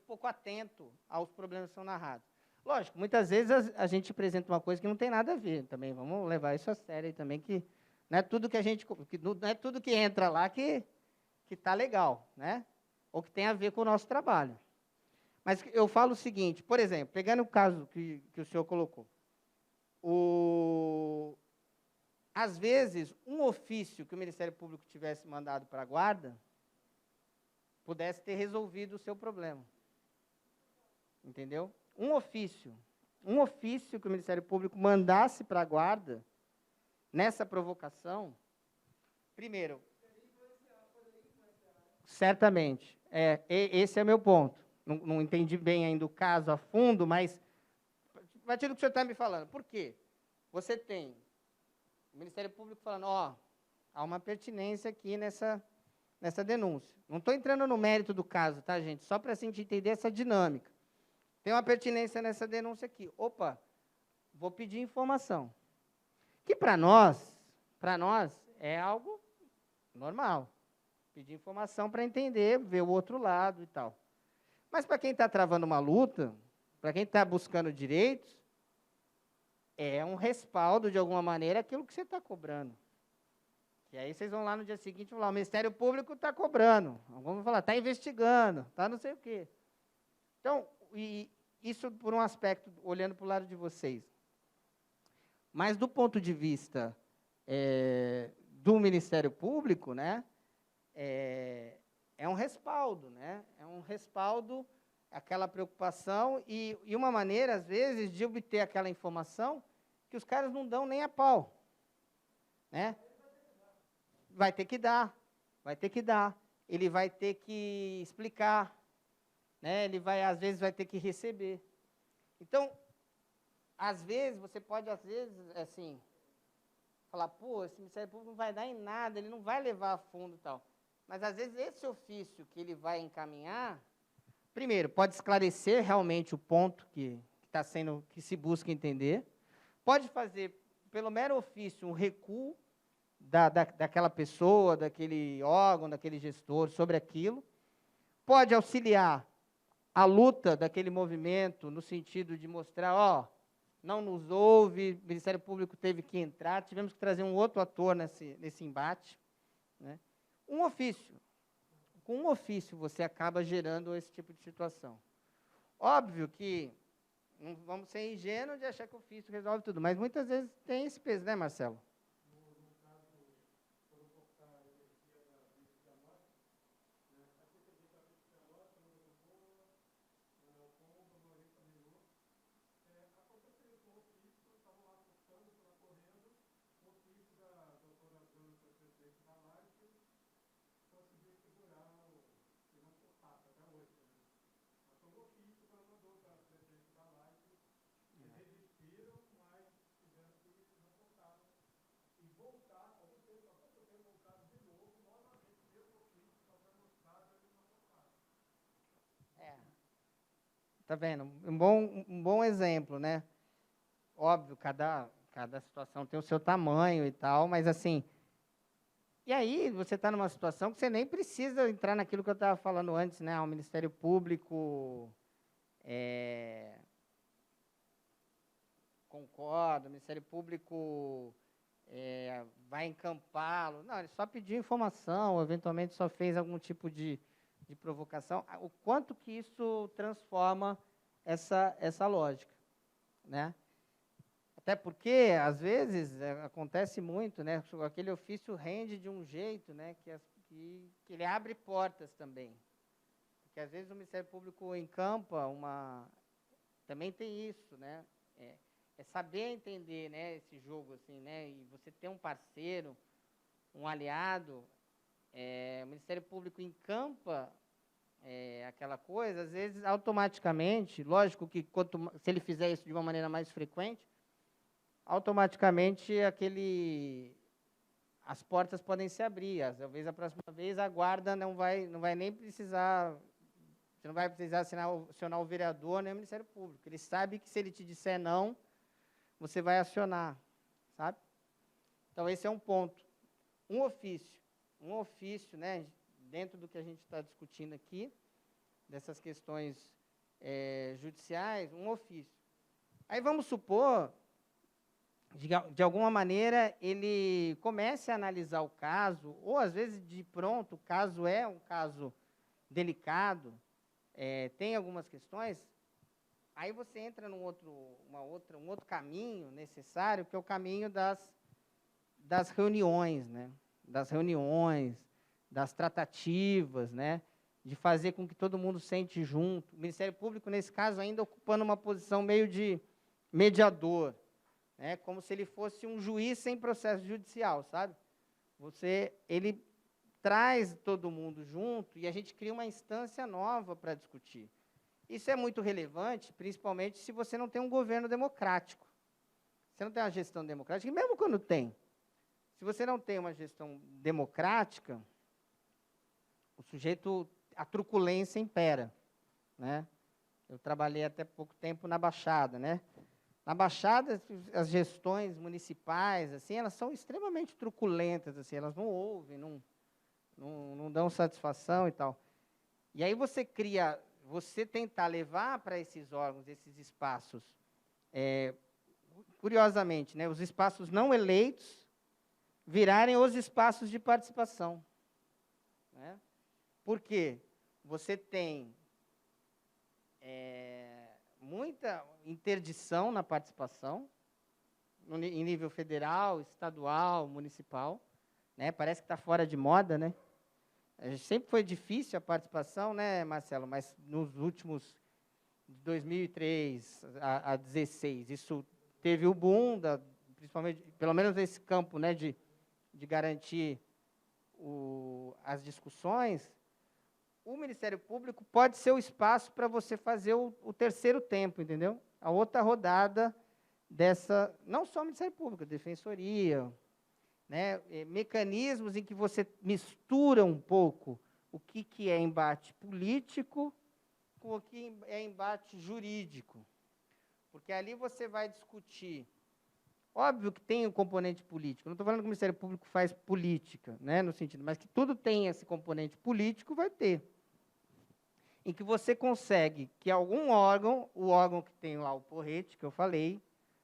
pouco atento aos problemas que são narrados. Lógico, muitas vezes a gente apresenta uma coisa que não tem nada a ver também. Vamos levar isso a sério aí também, que não é tudo que não é tudo que entra lá que está legal, né? Ou que tem a ver com o nosso trabalho. Mas eu falo o seguinte, por exemplo, pegando o caso que o senhor colocou, às vezes, um ofício que o Ministério Público tivesse mandado para a guarda pudesse ter resolvido o seu problema. Entendeu? Um ofício que o Ministério Público mandasse para a guarda, nessa provocação, primeiro, certamente, esse é meu ponto. Não entendi bem ainda o caso a fundo, mas, a partir do que o senhor está me falando, por quê? Você tem o Ministério Público falando, há uma pertinência aqui nessa denúncia. Não estou entrando no mérito do caso, tá, gente? Só para a gente entender essa dinâmica. Tem uma pertinência nessa denúncia aqui. Opa, vou pedir informação. Que para nós é algo normal. Pedir informação para entender, ver o outro lado e tal. Mas para quem está travando uma luta, para quem está buscando direitos, é um respaldo, de alguma maneira, aquilo que você está cobrando. Que aí vocês vão lá no dia seguinte e vão lá, o Ministério Público está cobrando. Vamos falar, está investigando, está não sei o quê. Então, isso por um aspecto, olhando para o lado de vocês. Mas do ponto de vista do Ministério Público, né, é um respaldo, né? É um respaldo, aquela preocupação e uma maneira, às vezes, de obter aquela informação que os caras não dão nem a pau, né? Vai ter que dar, ele vai ter que explicar, né? Ele vai, às vezes, vai ter que receber. Então, às vezes, você pode, às vezes, assim, falar, pô, esse Ministério Público não vai dar em nada, ele não vai levar a fundo e tal. Mas, às vezes, esse ofício que ele vai encaminhar, primeiro, pode esclarecer realmente o ponto que se busca entender, pode fazer, pelo mero ofício, um recuo daquela pessoa, daquele órgão, daquele gestor sobre aquilo, pode auxiliar a luta daquele movimento no sentido de mostrar, ó, não nos ouve, o Ministério Público teve que entrar, tivemos que trazer um outro ator nesse embate, né? Um ofício. Com um ofício você acaba gerando esse tipo de situação. Óbvio que não vamos ser ingênuos de achar que o ofício resolve tudo, mas muitas vezes tem esse peso, né, Marcelo? Tá vendo? Um bom exemplo, né? Óbvio, cada situação tem o seu tamanho e tal, mas assim, e aí você está numa situação que você nem precisa entrar naquilo que eu estava falando antes, né? O Ministério Público concorda, o Ministério Público vai encampá-lo. Não, ele só pediu informação, ou eventualmente só fez algum tipo de provocação. O quanto que isso transforma essa lógica, né? Até porque, às vezes, acontece muito, né? Aquele ofício rende de um jeito, né? Que ele abre portas também. Porque, às vezes, o Ministério Público encampa também tem isso, né? É saber entender, né, esse jogo, assim, né? E você ter um parceiro, um aliado, o Ministério Público encampa aquela coisa, às vezes, automaticamente, lógico que se ele fizer isso de uma maneira mais frequente, automaticamente as portas podem se abrir. Talvez a próxima vez a guarda não vai nem precisar, você não vai precisar acionar o vereador nem o Ministério Público. Ele sabe que se ele te disser não, você vai acionar, sabe? Então, esse é um ponto. Um ofício, né, dentro do que a gente está discutindo aqui, dessas questões judiciais, um ofício. Aí vamos supor, de alguma maneira, ele comece a analisar o caso, ou às vezes, de pronto, o caso é um caso delicado, tem algumas questões, aí você entra um outro caminho necessário, que é o caminho das reuniões, né? Das tratativas, né? De fazer com que todo mundo sente junto. O Ministério Público, nesse caso, ainda ocupando uma posição meio de mediador, né? Como se ele fosse um juiz sem processo judicial, sabe? Ele traz todo mundo junto e a gente cria uma instância nova para discutir. Isso é muito relevante, principalmente se você não tem um governo democrático. Você não tem uma gestão democrática, e mesmo quando tem. Se você não tem uma gestão democrática, a truculência impera, né? Eu trabalhei até pouco tempo na Baixada, né? Na Baixada, as gestões municipais, assim, elas são extremamente truculentas, assim, elas não ouvem, não dão satisfação e tal. E aí você tentar levar para esses órgãos, esses espaços, curiosamente, né, os espaços não eleitos, virarem os espaços de participação. Né? Por quê? Você tem muita interdição na participação, em nível federal, estadual, municipal. Né? Parece que está fora de moda, né? Sempre foi difícil a participação, né, Marcelo? Mas nos últimos, de 2003 a 2016, isso teve o boom, principalmente, pelo menos nesse campo, né, de garantir as discussões. O Ministério Público pode ser o espaço para você fazer o terceiro tempo, entendeu? A outra rodada dessa, não só o Ministério Público, a Defensoria, né, mecanismos em que você mistura um pouco o que é embate político com o que é embate jurídico. Porque ali você vai discutir. Óbvio que tem um componente político. Não estou falando que o Ministério Público faz política, né, no sentido, mas que tudo tem esse componente político, vai ter. Em que você consegue que algum órgão, o órgão que tem lá o porrete, que eu falei,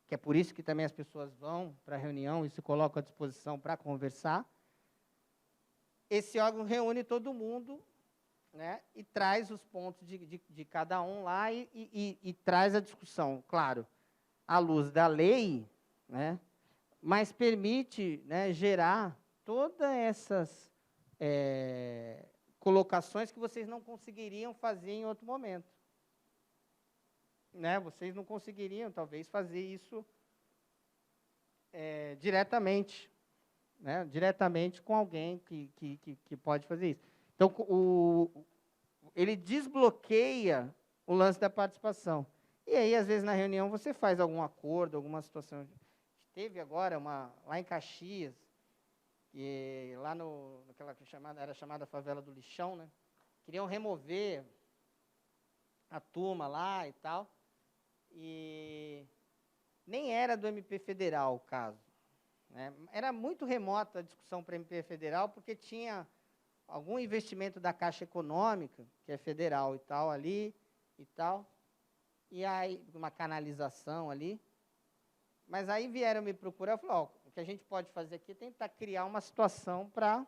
que é por isso que também as pessoas vão para a reunião e se colocam à disposição para conversar, esse órgão reúne todo mundo, né, e traz os pontos de cada um lá e traz a discussão, claro, à luz da lei, né, mas permite, né, gerar todas essas colocações que vocês não conseguiriam fazer em outro momento. Né, vocês não conseguiriam, talvez, fazer isso diretamente, né, diretamente com alguém que pode fazer isso. Então, ele desbloqueia o lance da participação. E aí, às vezes, na reunião, você faz algum acordo, alguma situação. Teve agora, lá em Caxias, e lá naquela que era chamada Favela do Lixão, né, queriam remover a turma lá e tal, e nem era do MP Federal o caso. Né? Era muito remota a discussão para MP Federal, porque tinha algum investimento da Caixa Econômica, que é federal e tal, ali e tal, e aí uma canalização ali. Mas aí vieram me procurar e falaram, o que a gente pode fazer aqui é tentar criar uma situação para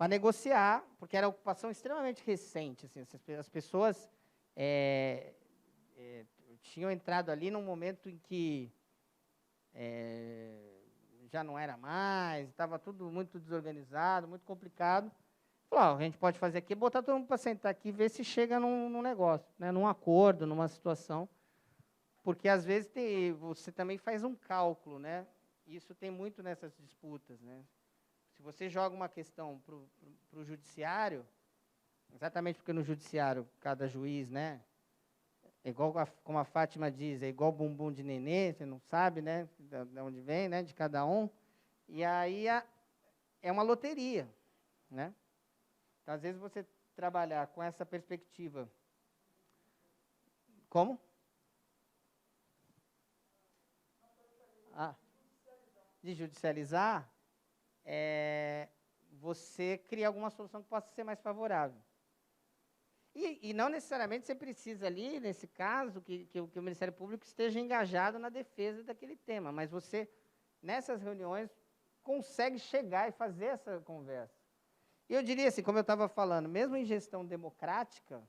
negociar, porque era uma ocupação extremamente recente. Assim, as pessoas tinham entrado ali num momento em que já não era mais, estava tudo muito desorganizado, muito complicado. Falou, a gente pode fazer aqui, botar todo mundo para sentar aqui e ver se chega num negócio, né, num acordo, numa situação. Porque, às vezes, você também faz um cálculo, né? Isso tem muito nessas disputas, né? Se você joga uma questão para o judiciário, exatamente porque no judiciário, cada juiz, né? É igual, como a Fátima diz, é igual bumbum de nenê, você não sabe, né? De onde vem, né? De cada um. E aí é uma loteria, né? Então, às vezes, você trabalhar com essa perspectiva. Como? De judicializar, você cria alguma solução que possa ser mais favorável. E não necessariamente você precisa ali, nesse caso, que o Ministério Público esteja engajado na defesa daquele tema, mas você, nessas reuniões, consegue chegar e fazer essa conversa. E eu diria assim, como eu estava falando, mesmo em gestão democrática,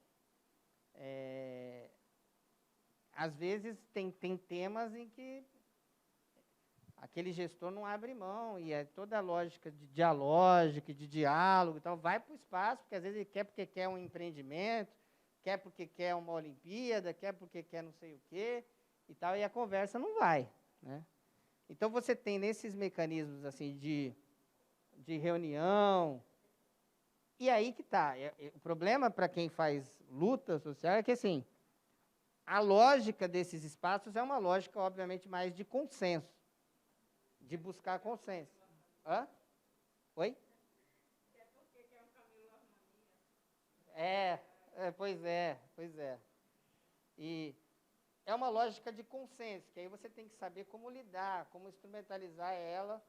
às vezes tem temas em que aquele gestor não abre mão, e é toda a lógica de dialógica, de diálogo e tal, vai para o espaço, porque às vezes ele quer porque quer um empreendimento, quer porque quer uma Olimpíada, quer porque quer não sei o quê, e tal, e a conversa não vai. Né? Então, você tem nesses mecanismos assim, de reunião, e aí que está. O problema para quem faz luta social é que, assim, a lógica desses espaços é uma lógica, obviamente, mais de consenso, de buscar consenso. Hã? Oi? Pois é. E é uma lógica de consenso, que aí você tem que saber como lidar, como instrumentalizar ela.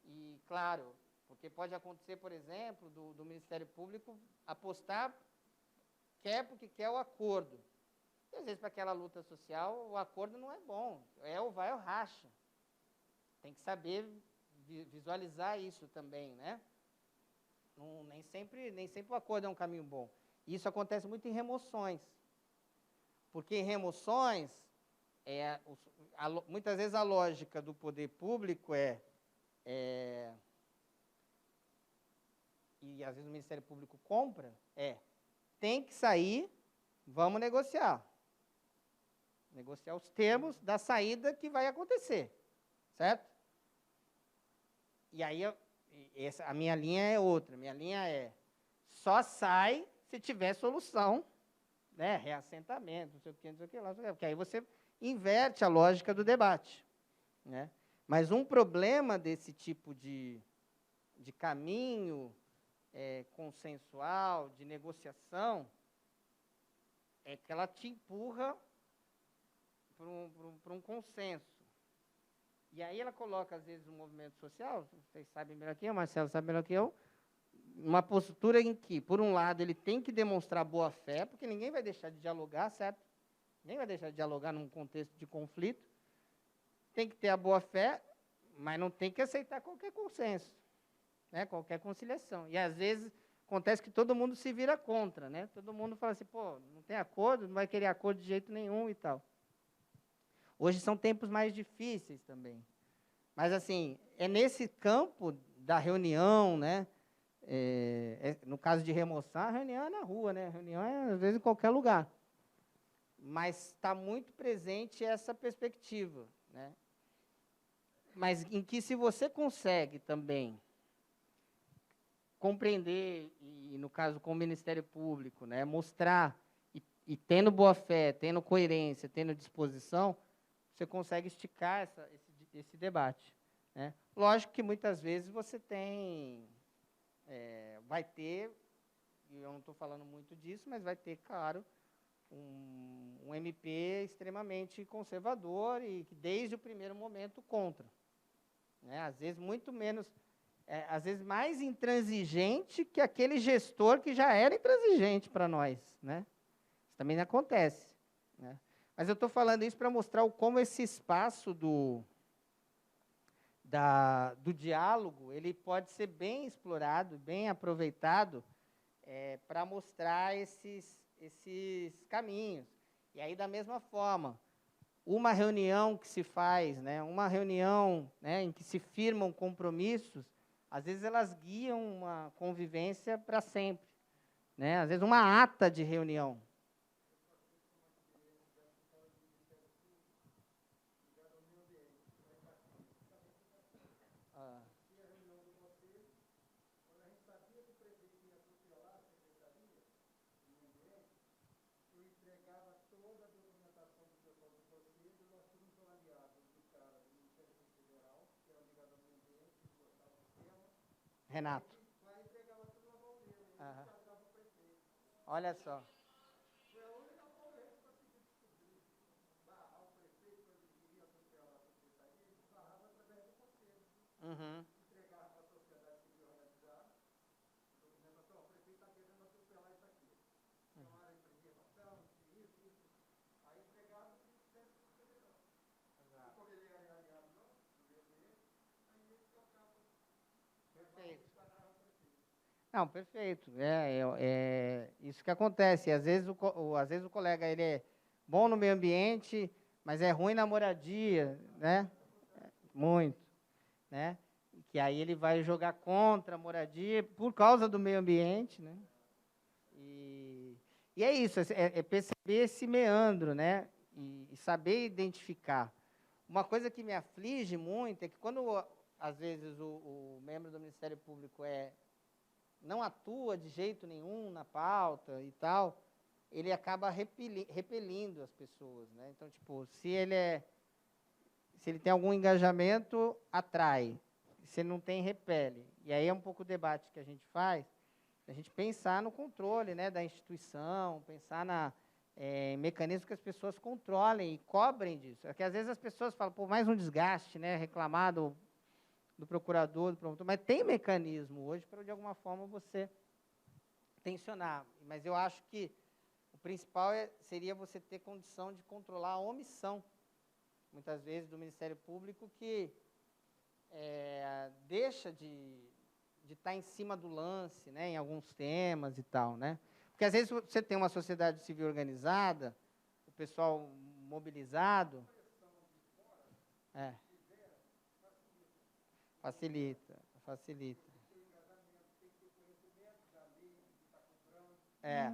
E, claro, porque pode acontecer, por exemplo, do Ministério Público apostar, porque quer o acordo. E, às vezes, para aquela luta social, o acordo não é bom. É ou vai ou racha. Tem que saber visualizar isso também, né? Nem sempre o acordo é um caminho bom. Isso acontece muito em remoções. Porque em remoções, muitas vezes a lógica do poder público e às vezes o Ministério Público compra, tem que sair, vamos negociar. Negociar os termos da saída que vai acontecer, certo? E aí, a minha linha é outra. Minha linha é, só sai se tiver solução, né? Reassentamento, não sei o que, não sei o que lá. Porque aí você inverte a lógica do debate, né? Mas um problema desse tipo de caminho consensual, de negociação, é que ela te empurra para um consenso. E aí ela coloca, às vezes, o movimento social, vocês sabem melhor que eu, Marcelo sabe melhor que eu, uma postura em que, por um lado, ele tem que demonstrar boa-fé, porque ninguém vai deixar de dialogar, certo? Ninguém vai deixar de dialogar num contexto de conflito. Tem que ter a boa-fé, mas não tem que aceitar qualquer consenso, né? Qualquer conciliação. E, às vezes, acontece que todo mundo se vira contra, né? Todo mundo fala assim, pô, não tem acordo, não vai querer acordo de jeito nenhum e tal. Hoje são tempos mais difíceis também. Mas, assim, é nesse campo da reunião, né? No caso de remoção, a reunião é na rua, né? A reunião é, às vezes, em qualquer lugar. Mas está muito presente essa perspectiva, né? Mas em que, se você consegue também compreender, e no caso com o Ministério Público, né, mostrar, e tendo boa-fé, tendo coerência, tendo disposição, você consegue esticar esse debate, né? Lógico que muitas vezes você vai ter, e eu não estou falando muito disso, mas vai ter, claro, um MP extremamente conservador e que desde o primeiro momento contra, né? Às vezes muito menos, às vezes mais intransigente que aquele gestor que já era intransigente para nós, né? Isso também acontece, né? Mas eu estou falando isso para mostrar como esse espaço do diálogo, ele pode ser bem explorado, bem aproveitado para mostrar esses caminhos. E aí, da mesma forma, uma reunião que se faz, né, uma reunião, né, em que se firmam compromissos, às vezes elas guiam uma convivência para sempre, né? Às vezes uma ata de reunião. Renato. Aham. Olha só. Uhum. Perfeito. Não, perfeito. Isso que acontece. Às vezes o colega ele é bom no meio ambiente, mas é ruim na moradia, né? Muito, né? Que aí ele vai jogar contra a moradia por causa do meio ambiente, né? E é isso, é perceber esse meandro, né? E saber identificar. Uma coisa que me aflige muito é que quando, às vezes, o membro do Ministério Público não atua de jeito nenhum na pauta e tal, ele acaba repelindo as pessoas, né? Então, tipo, se ele tem algum engajamento, atrai. Se ele não tem, repele. E aí é um pouco o debate que a gente faz, a gente pensar no controle, né, da instituição, pensar em mecanismos que as pessoas controlem e cobrem disso. É que às vezes as pessoas falam, pô, mais um desgaste, né, reclamar do procurador, do promotor, mas tem mecanismo hoje para, de alguma forma, você tensionar. Mas eu acho que o principal seria você ter condição de controlar a omissão, muitas vezes, do Ministério Público, que deixa de estar em cima do lance, né, em alguns temas e tal, né? Porque às vezes você tem uma sociedade civil organizada, o pessoal mobilizado, facilita, facilita. É.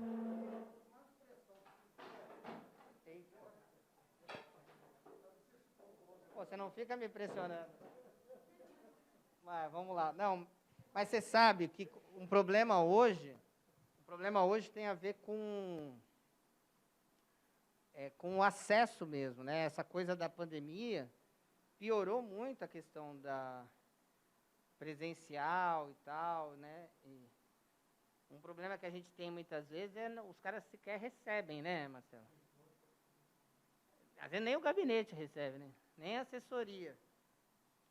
Pô, você não fica me pressionando. Mas vamos lá. Não, mas você sabe que um problema hoje tem a ver com o acesso mesmo, né? Essa coisa da pandemia piorou muito a questão da presencial e tal, né? E um problema que a gente tem muitas vezes é os caras sequer recebem, né, Marcelo? Às vezes nem o gabinete recebe, né? Nem a assessoria.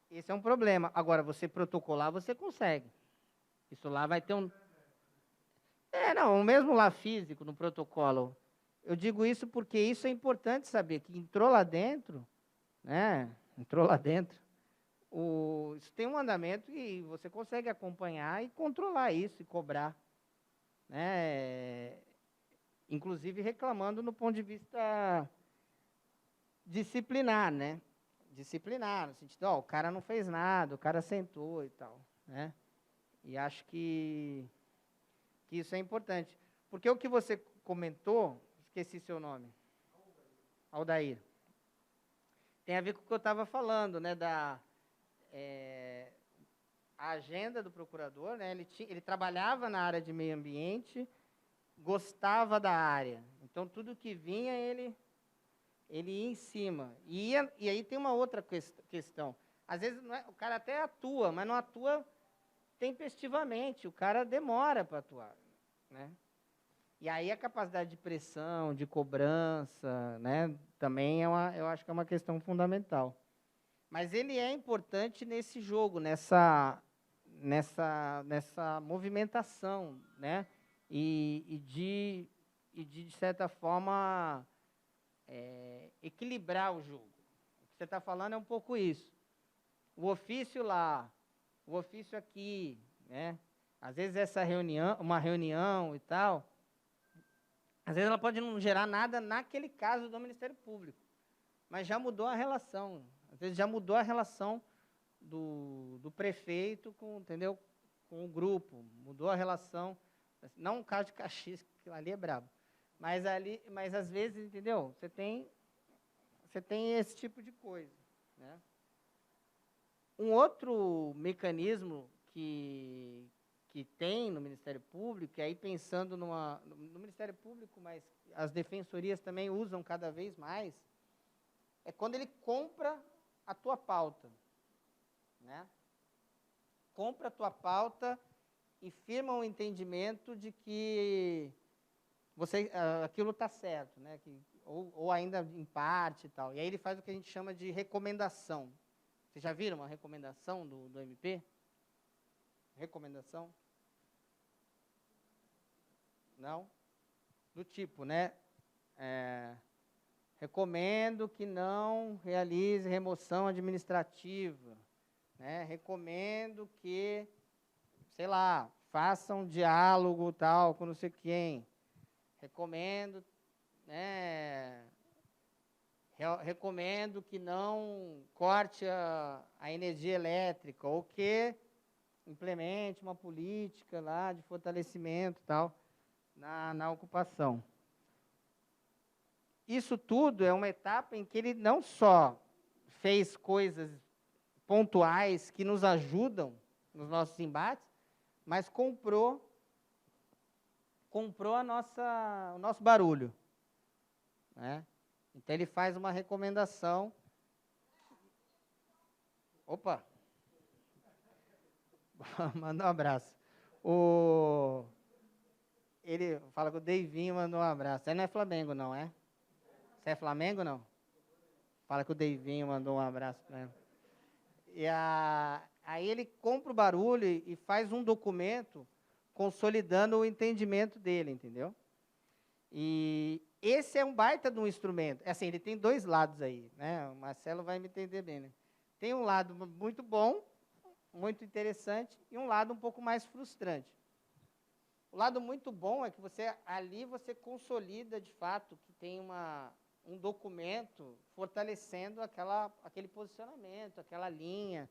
Esse é um problema. Agora, você protocolar, você consegue. Isso lá vai ter um... não, mesmo lá físico, no protocolo. Eu digo isso porque isso é importante saber, que entrou lá dentro, né? Entrou lá dentro. Isso tem um andamento e você consegue acompanhar e controlar isso e cobrar. Né? Inclusive reclamando no ponto de vista disciplinar, né? Disciplinar, no sentido, ó, o cara não fez nada, o cara sentou e tal, né? E acho que isso é importante. Porque o que você comentou, esqueci seu nome, Aldair, tem a ver com o que eu estava falando, né? A agenda do procurador, né? Ele trabalhava na área de meio ambiente, gostava da área. Então, tudo que vinha, ele ia em cima. E aí tem uma outra questão. Às vezes, o cara até atua, mas não atua tempestivamente. O cara demora para atuar, né? E aí a capacidade de pressão, de cobrança, né, também eu acho que é uma questão fundamental. Mas ele é importante nesse jogo, nessa movimentação, né? E de certa forma, equilibrar o jogo. O que você está falando é um pouco isso. O ofício lá, o ofício aqui, né? Às vezes uma reunião e tal, às vezes ela pode não gerar nada naquele caso do Ministério Público, mas já mudou a relação. Às vezes já mudou a relação do prefeito entendeu? Com o grupo, mudou a relação. Não um caso de Caxias, que ali é brabo. Mas às vezes, entendeu? Você tem esse tipo de coisa, né? Um outro mecanismo que tem no Ministério Público, e aí pensando no Ministério Público, mas as defensorias também usam cada vez mais, é quando ele compra a tua pauta, né? Compra a tua pauta e firma um entendimento de que aquilo está certo, né? Ou ainda em parte e tal. E aí ele faz o que a gente chama de recomendação. Vocês já viram uma recomendação do MP? Recomendação? Não? Do tipo, né? Recomendo que não realize remoção administrativa. Né? Recomendo que, sei lá, faça um diálogo tal com não sei quem. Recomendo, né? Recomendo que não corte a energia elétrica ou que implemente uma política lá de fortalecimento tal na ocupação. Isso tudo é uma etapa em que ele não só fez coisas pontuais que nos ajudam nos nossos embates, mas comprou o nosso barulho, né? Então ele faz uma recomendação. Opa! Manda um abraço. Ele fala que o Deivinho mandou um abraço. Você não é Flamengo, não, é? Você é Flamengo, não? Fala que o Deivinho mandou um abraço para ele. Aí ele compra o barulho e faz um documento consolidando o entendimento dele, entendeu? E esse é um baita de um instrumento. Assim, ele tem dois lados aí, né? O Marcelo vai me entender bem, né? Tem um lado muito bom muito interessante e um lado um pouco mais frustrante. O lado muito bom é que ali você consolida, de fato, que tem um documento fortalecendo aquele posicionamento, aquela linha,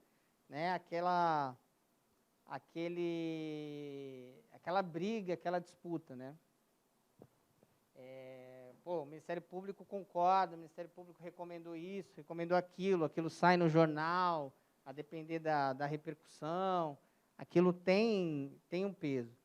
né, aquela briga, aquela disputa, né? O Ministério Público concorda, o Ministério Público recomendou isso, recomendou aquilo sai no jornal, a depender da repercussão, aquilo tem um peso.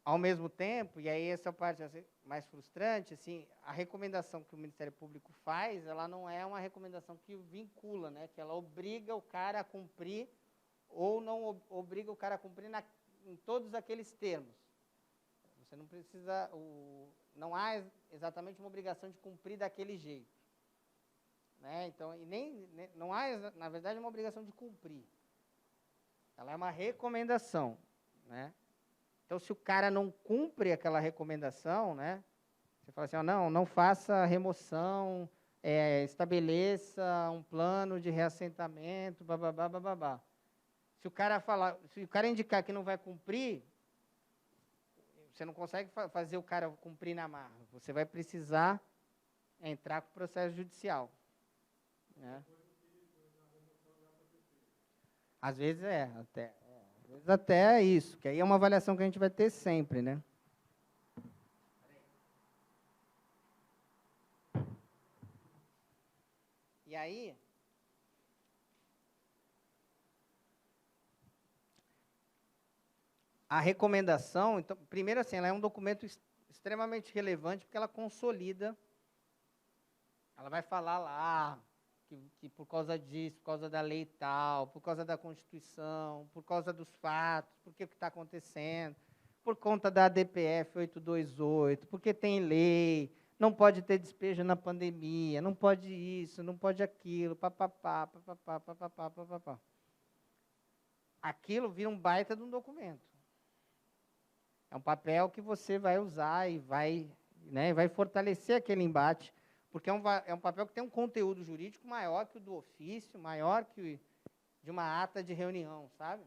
Ao mesmo tempo, e aí essa parte mais frustrante, assim, a recomendação que o Ministério Público faz, ela não é uma recomendação que o vincula, né, que ela obriga o cara a cumprir ou não obriga o cara a cumprir em todos aqueles termos. Você não precisa, não há exatamente uma obrigação de cumprir daquele jeito, né? Então, não há, na verdade, uma obrigação de cumprir. Ela é uma recomendação, né? Então, se o cara não cumpre aquela recomendação, né? Você fala assim, não faça remoção, estabeleça um plano de reassentamento, bababá, bababá. Se o cara indicar que não vai cumprir, você não consegue fazer o cara cumprir na marra. Você vai precisar entrar com o processo judicial, né? Às vezes até é isso, que aí é uma avaliação que a gente vai ter sempre, né? E aí, a recomendação, então, primeiro assim, ela é um documento extremamente relevante porque ela consolida, ela vai falar lá que por causa disso, por causa da lei tal, por causa da Constituição, por causa dos fatos, por que está acontecendo, por conta da DPF 828, porque tem lei, não pode ter despejo na pandemia, não pode isso, não pode aquilo, papapá, papapá, papapá, papapá. Aquilo vira um baita de um documento. É um papel que você vai usar e vai fortalecer aquele embate, porque é um papel que tem um conteúdo jurídico maior que o do ofício, maior que de uma ata de reunião, sabe?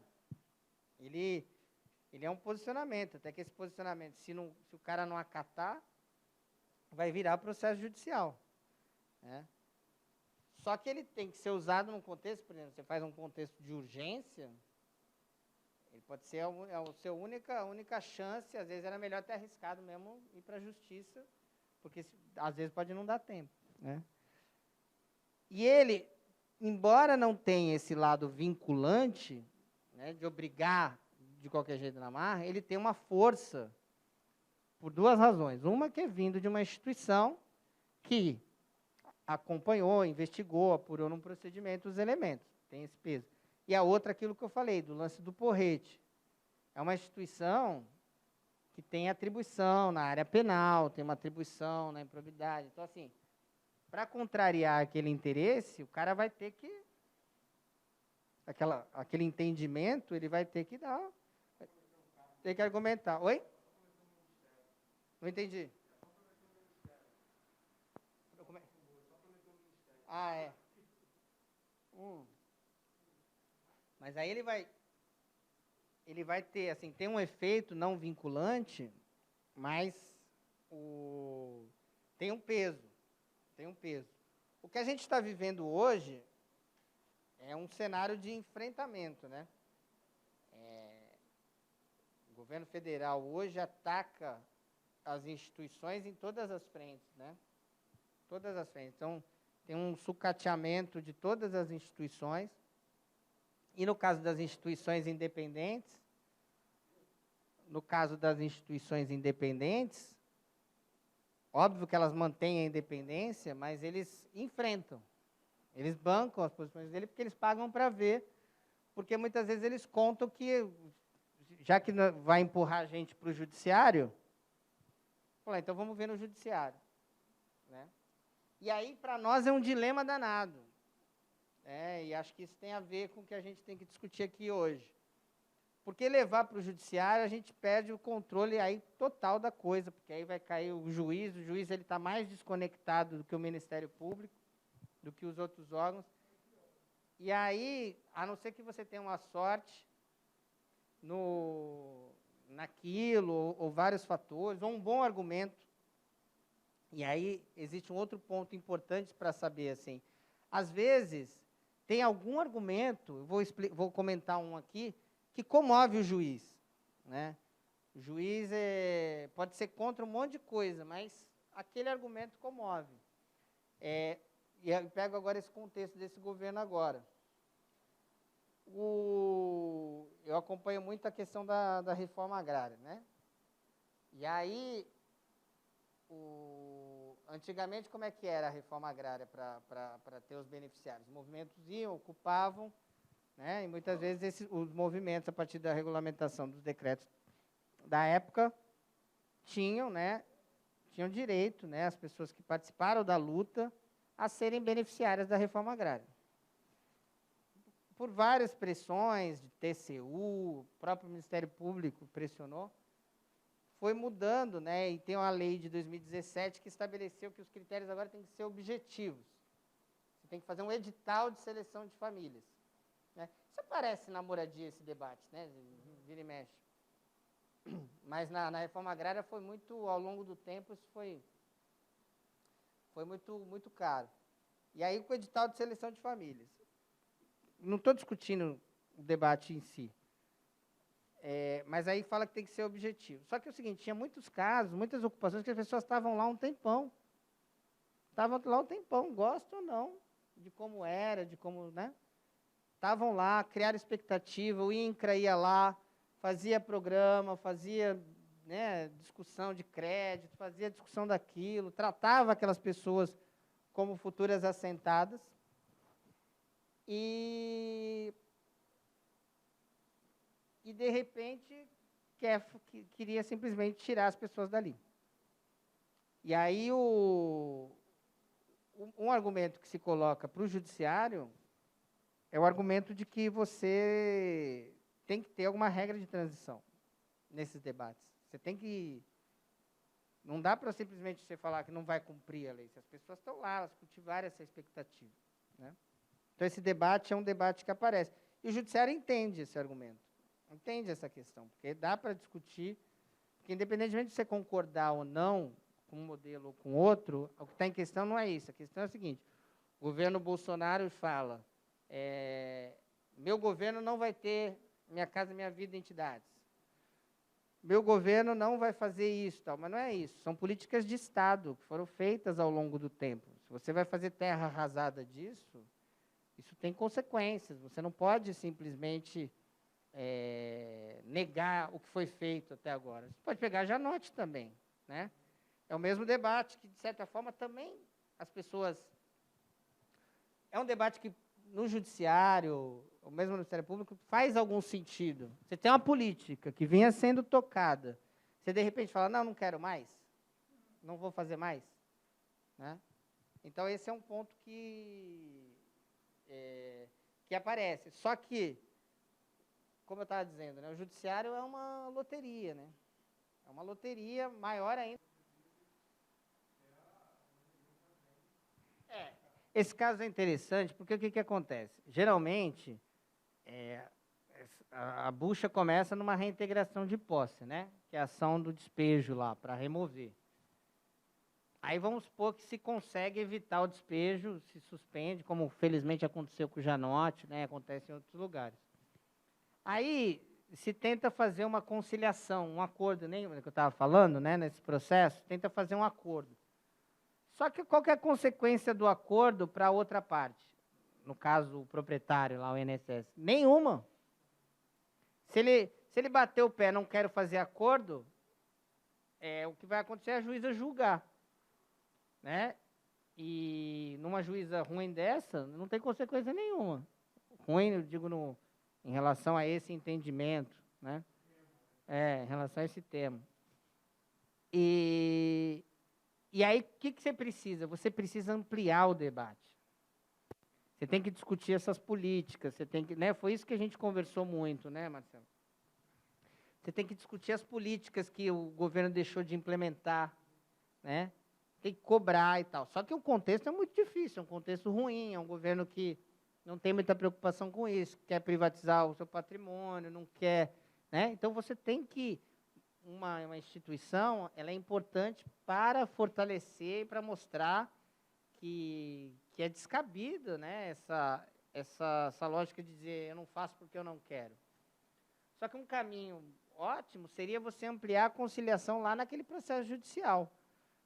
Ele é um posicionamento, até que esse posicionamento, se o cara não acatar, vai virar processo judicial, né? Só que ele tem que ser usado num contexto, por exemplo, você faz um contexto de urgência, ele pode ser a sua única chance, às vezes era melhor ter arriscado mesmo ir para a justiça, porque às vezes pode não dar tempo, né? E ele, embora não tenha esse lado vinculante, né, de obrigar de qualquer jeito na marra, ele tem uma força por duas razões. Uma que é vindo de uma instituição que acompanhou, investigou, apurou num procedimento os elementos, tem esse peso. E a outra, aquilo que eu falei, do lance do porrete. É uma instituição que tem atribuição na área penal, tem uma atribuição na improbidade. Então, assim, para contrariar aquele interesse, o cara vai ter que... Aquele entendimento, ele vai ter que dar... Tem que argumentar. Oi? Não entendi. Ah, é. Mas aí ele vai ter, assim, tem um efeito não vinculante, mas tem um peso. O que a gente está vivendo hoje é um cenário de enfrentamento, né? O governo federal hoje ataca as instituições em todas as frentes, né? Todas as frentes. Então, tem um sucateamento de todas as instituições. E no caso das instituições independentes, óbvio que elas mantêm a independência, mas eles enfrentam. Eles bancam as posições dele porque eles pagam para ver, porque muitas vezes eles contam que, já que vai empurrar a gente para o judiciário, então vamos ver no judiciário, né? E aí, para nós, é um dilema danado. E acho que isso tem a ver com o que a gente tem que discutir aqui hoje. Porque levar para o judiciário, a gente perde o controle aí total da coisa, porque aí vai cair o juiz ele está mais desconectado do que o Ministério Público, do que os outros órgãos. E aí, a não ser que você tenha uma sorte naquilo, ou vários fatores, ou um bom argumento. E aí, existe um outro ponto importante para saber, assim, às vezes, tem algum argumento, vou comentar um aqui, que comove o juiz, né? O juiz pode ser contra um monte de coisa, mas aquele argumento comove. E eu pego agora esse contexto desse governo agora. Eu acompanho muito a questão da reforma agrária, né? E aí, antigamente, como é que era a reforma agrária para ter os beneficiários? Os movimentos iam, ocupavam, né? E muitas vezes os movimentos, a partir da regulamentação dos decretos da época, tinham direito, né, as pessoas que participaram da luta, a serem beneficiárias da reforma agrária. Por várias pressões de TCU, o próprio Ministério Público pressionou, foi mudando, né, e tem uma lei de 2017 que estabeleceu que os critérios agora têm que ser objetivos. Você tem que fazer um edital de seleção de famílias, né? Isso aparece na moradia, esse debate, né, vira e mexe. Mas na reforma agrária foi muito, ao longo do tempo, isso foi muito caro. E aí, com o edital de seleção de famílias. Não estou discutindo o debate em si, mas aí fala que tem que ser objetivo. Só que é o seguinte, tinha muitos casos, muitas ocupações que as pessoas estavam lá um tempão. Estavam lá um tempão, gostam ou não, de como era, de como, né? Estavam lá, criaram expectativa, o INCRA ia lá, fazia programa, fazia, né, discussão de crédito, fazia discussão daquilo, tratava aquelas pessoas como futuras assentadas. E de repente, queria simplesmente tirar as pessoas dali. E aí, um argumento que se coloca para o judiciário é o argumento de que você tem que ter alguma regra de transição nesses debates. Você tem que... Não dá para simplesmente você falar que não vai cumprir a lei. Se as pessoas estão lá, elas cultivaram essa expectativa, né? Então, esse debate é um debate que aparece. E o judiciário entende esse argumento, entende essa questão, porque dá para discutir, porque independentemente de você concordar ou não com um modelo ou com outro, o que está em questão não é isso. A questão é a seguinte, o governo Bolsonaro fala, meu governo não vai ter Minha Casa Minha Vida entidades. Meu governo não vai fazer isso, tal, mas não é isso. São políticas de Estado que foram feitas ao longo do tempo. Se você vai fazer terra arrasada disso, isso tem consequências. Você não pode simplesmente negar o que foi feito até agora. Você pode pegar Janote também, né? É o mesmo debate que, de certa forma, também as pessoas... É um debate que, no judiciário, ou mesmo no Ministério Público, faz algum sentido. Você tem uma política que vinha sendo tocada. Você, de repente, fala, não quero mais, não vou fazer mais, né? Então, esse é um ponto que aparece. Só que, como eu estava dizendo, né, o judiciário é uma loteria, né? É uma loteria maior ainda. Esse caso é interessante porque o que acontece? Geralmente, a bucha começa numa reintegração de posse, né? Que é a ação do despejo lá, para remover. Aí vamos supor que se consegue evitar o despejo, se suspende, como felizmente aconteceu com o Janote, né? Acontece em outros lugares. Aí se tenta fazer uma conciliação, um acordo, lembra que eu estava falando, né? Nesse processo, tenta fazer um acordo. Só que qual que é a consequência do acordo para a outra parte? No caso, o proprietário lá, o INSS. Nenhuma. Se ele bater o pé, não quero fazer acordo, o que vai acontecer é a juíza julgar, né? E numa juíza ruim dessa, não tem consequência nenhuma. Ruim, eu digo, em relação a esse entendimento, né? Em relação a esse tema. E aí, o que você precisa? Você precisa ampliar o debate. Você tem que discutir essas políticas, você tem que, né? Foi isso que a gente conversou muito, né, Marcelo? Você tem que discutir as políticas que o governo deixou de implementar, né? Tem que cobrar e tal. Só que o contexto é muito difícil, é um contexto ruim, é um governo que não tem muita preocupação com isso, quer privatizar o seu patrimônio, não quer, né? Então, você tem que, uma instituição, ela é importante para fortalecer, para mostrar que é descabido, né, essa lógica de dizer, eu não faço porque eu não quero. Só que um caminho ótimo seria você ampliar a conciliação lá naquele processo judicial.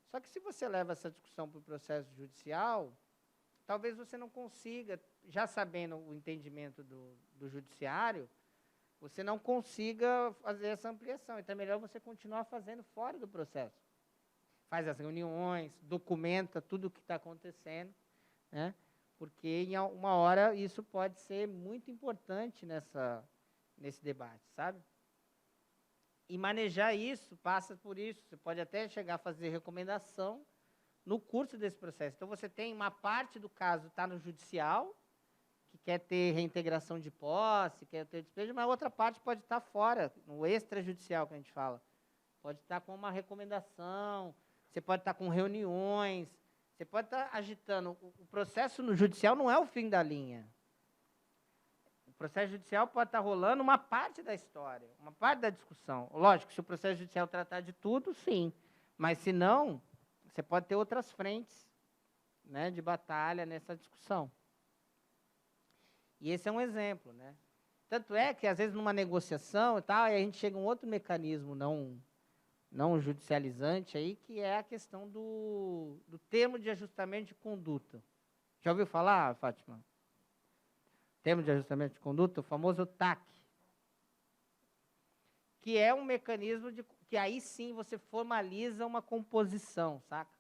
Só que se você leva essa discussão para o processo judicial, talvez você não consiga, já sabendo o entendimento do judiciário, você não consiga fazer essa ampliação. Então, é melhor você continuar fazendo fora do processo. Faz as reuniões, documenta tudo o que está acontecendo, né? Porque, em uma hora, isso pode ser muito importante nesse debate, sabe? E manejar isso passa por isso. Você pode até chegar a fazer recomendação no curso desse processo. Então, você tem uma parte do caso está no judicial, que quer ter reintegração de posse, quer ter despejo, mas a outra parte pode estar fora, no extrajudicial que a gente fala. Pode estar com uma recomendação, você pode estar com reuniões, você pode estar agitando. O processo no judicial não é o fim da linha. O processo judicial pode estar rolando uma parte da história, uma parte da discussão. Lógico, se o processo judicial tratar de tudo, sim. Mas, se não, você pode ter outras frentes, né, de batalha nessa discussão. E esse é um exemplo, né? Tanto é que, às vezes, numa negociação e tal, aí a gente chega a um outro mecanismo não judicializante aí, que é a questão do termo de ajustamento de conduta. Já ouviu falar, Fátima? Termo de ajustamento de conduta, o famoso TAC. Que é um mecanismo que aí sim você formaliza uma composição, saca?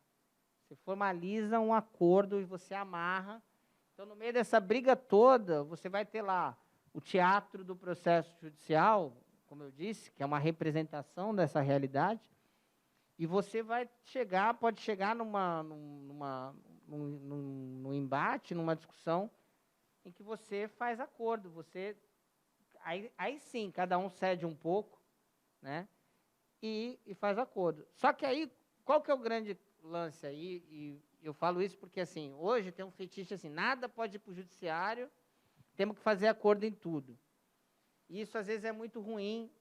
Você formaliza um acordo e você amarra. Então, no meio dessa briga toda, você vai ter lá o teatro do processo judicial, como eu disse, que é uma representação dessa realidade, e você vai chegar, pode chegar num embate, numa discussão, em que você faz acordo. Aí sim, cada um cede um pouco, né, e faz acordo. Só que aí, qual que é o grande lance aí? E eu falo isso porque, assim, hoje tem um fetiche assim, nada pode ir para o judiciário, temos que fazer acordo em tudo. E isso, às vezes, é muito ruim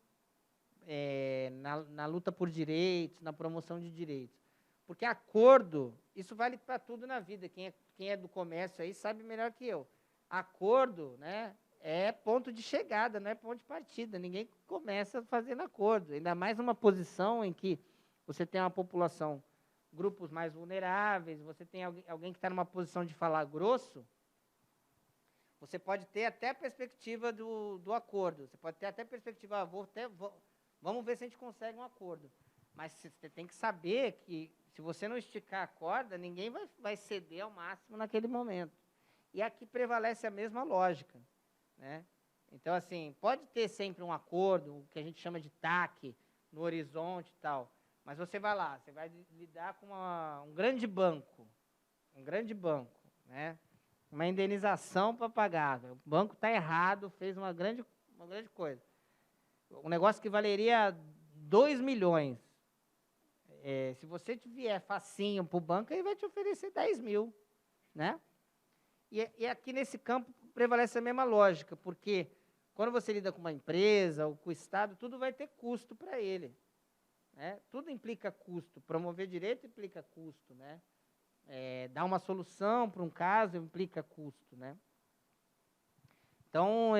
na luta por direitos, na promoção de direitos. Porque acordo, isso vale para tudo na vida. Quem é do comércio aí sabe melhor que eu. Acordo, né, é ponto de chegada, não é ponto de partida. Ninguém começa fazendo acordo. Ainda mais numa posição em que você tem uma população, grupos mais vulneráveis, você tem alguém que está numa posição de falar grosso, você pode ter até a perspectiva do acordo. Você pode ter até a perspectiva, vamos ver se a gente consegue um acordo. Mas você tem que saber que, se você não esticar a corda, ninguém vai ceder ao máximo naquele momento. E aqui prevalece a mesma lógica, né? Então, assim, pode ter sempre um acordo, o que a gente chama de TAC, no horizonte e tal. Mas você vai lá, você vai lidar com um grande banco, né? Uma indenização para pagar. O banco está errado, fez uma grande coisa. Um negócio que valeria 2 milhões. Se você vier facinho para o banco, ele vai te oferecer 10 mil, né? E aqui nesse campo prevalece a mesma lógica, porque quando você lida com uma empresa ou com o Estado, tudo vai ter custo para ele. Né? Tudo implica custo. Promover direito implica custo, né? Dar uma solução para um caso implica custo, né? Então,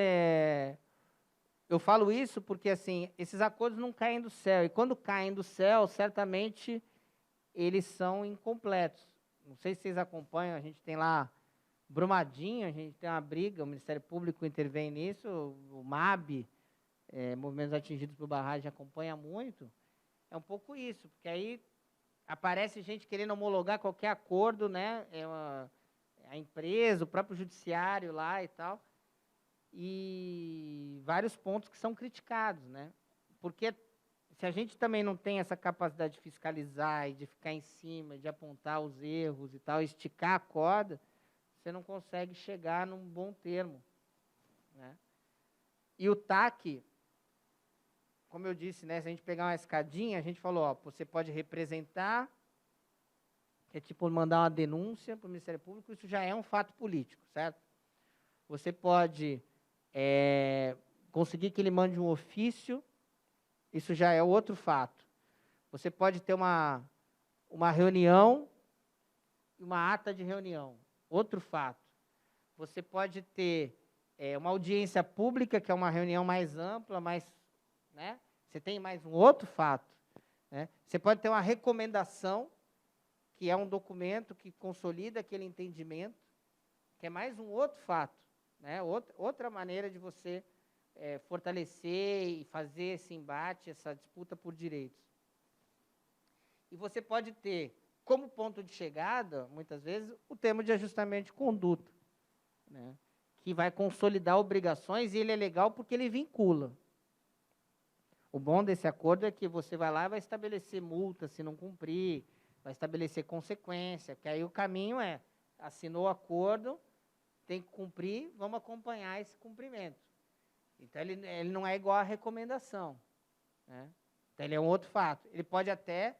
eu falo isso porque, assim, esses acordos não caem do céu. E quando caem do céu, certamente eles são incompletos. Não sei se vocês acompanham, a gente tem lá Brumadinho, a gente tem uma briga, o Ministério Público intervém nisso, o MAB, Movimentos Atingidos por Barragem, acompanha muito. É um pouco isso, porque aí aparece gente querendo homologar qualquer acordo, né? A empresa, o próprio judiciário lá e tal. E vários pontos que são criticados, né? Porque se a gente também não tem essa capacidade de fiscalizar e de ficar em cima, de apontar os erros e tal, esticar a corda, você não consegue chegar num bom termo, né? E o TAC, como eu disse, né, se a gente pegar uma escadinha, a gente falou, ó, você pode representar, que é tipo mandar uma denúncia para o Ministério Público, isso já é um fato político, certo? você pode conseguir que ele mande um ofício, isso já é outro fato. Você pode ter uma reunião, uma ata de reunião, outro fato. Você pode ter uma audiência pública, que é uma reunião mais ampla, né? Você tem mais um outro fato. Né? Você pode ter uma recomendação, que é um documento que consolida aquele entendimento, que é mais um outro fato. Né? Outra maneira de você fortalecer e fazer esse embate, essa disputa por direitos. E você pode ter, como ponto de chegada, muitas vezes, o termo de ajustamento de conduta, né? Que vai consolidar obrigações, e ele é legal porque ele vincula. O bom desse acordo é que você vai lá e vai estabelecer multa se não cumprir, vai estabelecer consequência, que aí o caminho assinou o acordo, tem que cumprir, vamos acompanhar esse cumprimento. Então, ele não é igual à recomendação. Né? Então, ele é um outro fato. Ele pode até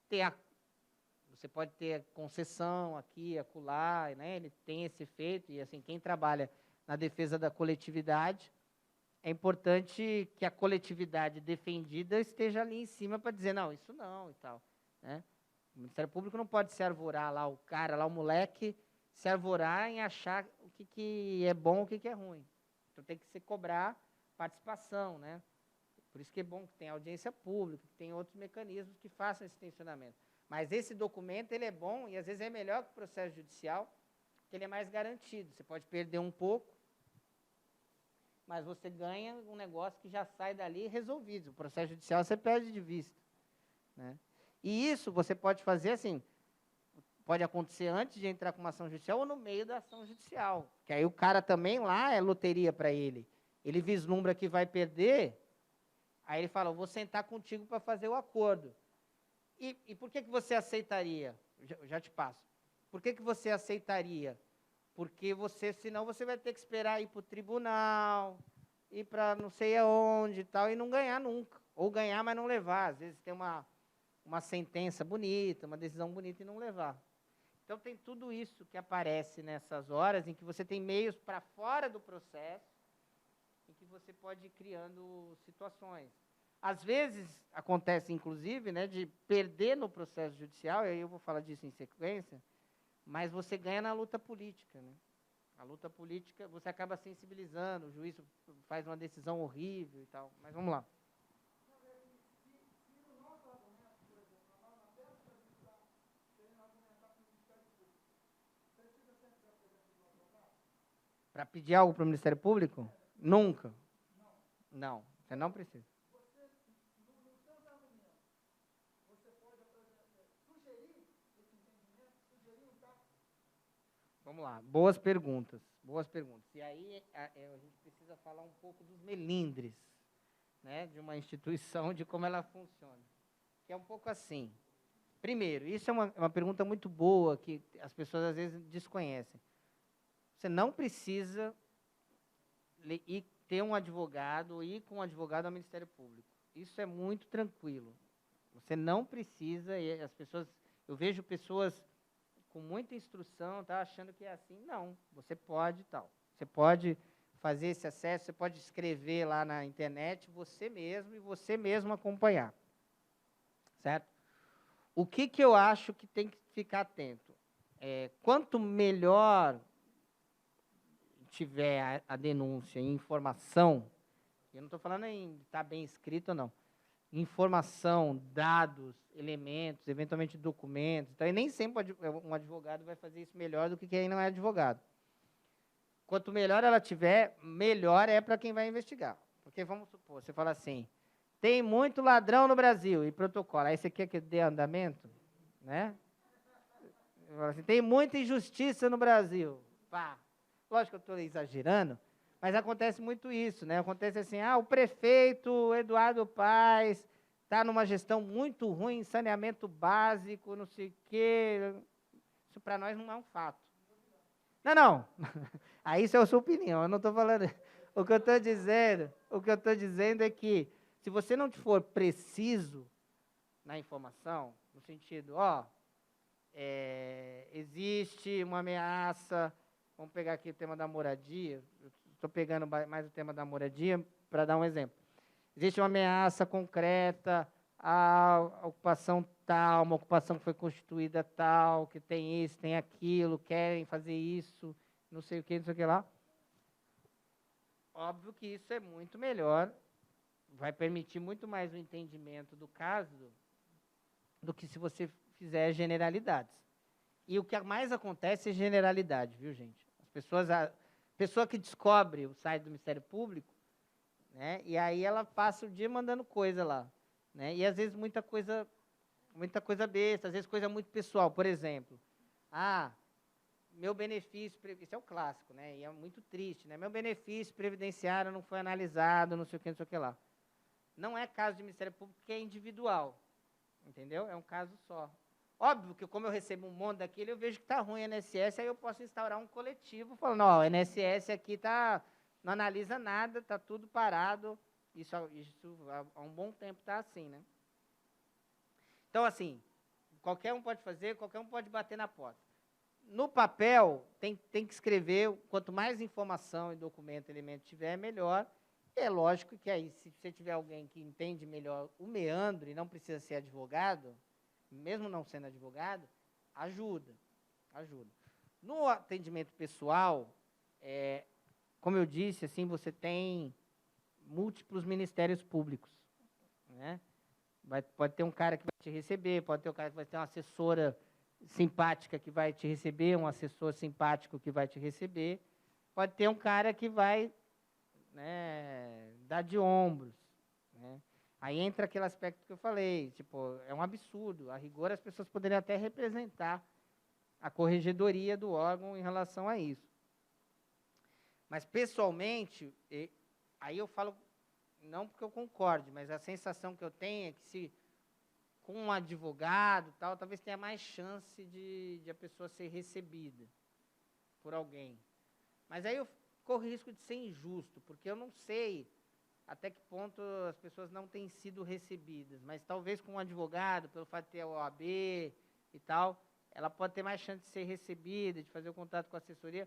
ter, você pode ter concessão aqui, acolá, né? Ele tem esse efeito, e assim, quem trabalha na defesa da coletividade, é importante que a coletividade defendida esteja ali em cima para dizer, não, isso não, e tal. Né? O Ministério Público não pode se arvorar lá, o cara, lá o moleque, se arvorar em achar o que é bom, o que é ruim. Então, tem que se cobrar participação, né? Por isso que é bom que tem audiência pública, que tem outros mecanismos que façam esse tensionamento. Mas esse documento, ele é bom, e às vezes é melhor que o processo judicial, porque ele é mais garantido. Você pode perder um pouco, mas você ganha um negócio que já sai dali resolvido. O processo judicial você perde de vista. Né? E isso você pode fazer assim, pode acontecer antes de entrar com uma ação judicial ou no meio da ação judicial. Que aí o cara também lá é loteria para ele. Ele vislumbra que vai perder, aí ele fala, eu vou sentar contigo para fazer o acordo. E por que você aceitaria? Já te passo. Por que você aceitaria? Porque senão você vai ter que esperar ir para o tribunal, ir para não sei aonde e tal, e não ganhar nunca. Ou ganhar, mas não levar. Às vezes tem uma sentença bonita, uma decisão bonita e não levar. Então, tem tudo isso que aparece nessas horas em que você tem meios para fora do processo, em que você pode ir criando situações. Às vezes, acontece, inclusive, né, de perder no processo judicial, e aí eu vou falar disso em sequência, mas você ganha na luta política. Né? A luta política, você acaba sensibilizando, o juiz faz uma decisão horrível e tal. Mas vamos lá. Para pedir algo para o Ministério Público? Nunca. Não, você não precisa. Vamos lá, boas perguntas. E aí a gente precisa falar um pouco dos melindres, né, de uma instituição, de como ela funciona. Que é um pouco assim. Primeiro, isso é uma pergunta muito boa, que as pessoas às vezes desconhecem. Você não precisa ir ter um advogado ou ir com um advogado ao Ministério Público. Isso é muito tranquilo. Você não precisa, e as pessoas, eu vejo pessoas com muita instrução, tá achando que é assim. Não, você pode tal. Você pode fazer esse acesso, você pode escrever lá na internet você mesmo e você mesmo acompanhar. Certo? O que eu acho que tem que ficar atento? Quanto melhor tiver a denúncia em informação, eu não estou falando em estar bem escrito ou não, informação, dados, elementos, eventualmente documentos, então, e nem sempre um advogado vai fazer isso melhor do que quem não é advogado. Quanto melhor ela tiver, melhor é para quem vai investigar. Porque, vamos supor, você fala assim, tem muito ladrão no Brasil, e protocolo, aí você quer que dê andamento? Né? Assim, tem muita injustiça no Brasil. Pá. Lógico que eu estou exagerando, mas acontece muito isso, né? Acontece assim, o prefeito Eduardo Paes está numa gestão muito ruim, saneamento básico, não sei o quê. Isso para nós não é um fato. Não. Aí isso é a sua opinião, eu não estou falando. O que eu estou dizendo é que se você não for preciso na informação, no sentido, existe uma ameaça vamos pegar aqui o tema da moradia, estou pegando mais o tema da moradia para dar um exemplo. Existe uma ameaça concreta, a ocupação tal, uma ocupação que foi constituída tal, que tem isso, tem aquilo, querem fazer isso, não sei o que, não sei o que lá. Óbvio que isso é muito melhor, vai permitir muito mais o entendimento do caso do que se você fizer generalidades. E o que mais acontece é generalidade, viu, gente? A pessoa que descobre o site do Ministério Público, né, e aí ela passa o dia mandando coisa lá, né, e às vezes muita coisa besta, às vezes coisa muito pessoal. Por exemplo, meu benefício, isso é o clássico, né, e é muito triste, né, meu benefício previdenciário não foi analisado, não sei o que lá. Não é caso de Ministério Público, que é individual, entendeu? É um caso só. Óbvio que, como eu recebo um monte daquele, eu vejo que está ruim o INSS, aí eu posso instaurar um coletivo falando, ó, o INSS aqui não analisa nada, está tudo parado. Isso há um bom tempo está assim, né? Então, assim, qualquer um pode fazer, qualquer um pode bater na porta. No papel, tem que escrever, quanto mais informação e documento, elemento tiver, melhor. E é lógico que aí, se você tiver alguém que entende melhor o meandro e não precisa ser advogado, mesmo não sendo advogado, ajuda. No atendimento pessoal, como eu disse, assim, você tem múltiplos ministérios públicos, né? Pode ter um cara que vai te receber, pode ter um cara que vai ter uma assessora simpática que vai te receber, um assessor simpático que vai te receber, pode ter um cara que vai, né, dar de ombros, né? Aí entra aquele aspecto que eu falei, tipo, é um absurdo. A rigor, as pessoas poderiam até representar a corregedoria do órgão em relação a isso. Mas, pessoalmente, aí eu falo, não porque eu concorde, mas a sensação que eu tenho é que se com um advogado, tal, talvez tenha mais chance de a pessoa ser recebida por alguém. Mas aí eu corro o risco de ser injusto, porque eu não sei até que ponto as pessoas não têm sido recebidas, mas talvez com um advogado, pelo fato de ter a OAB e tal, ela pode ter mais chance de ser recebida, de fazer o contato com a assessoria,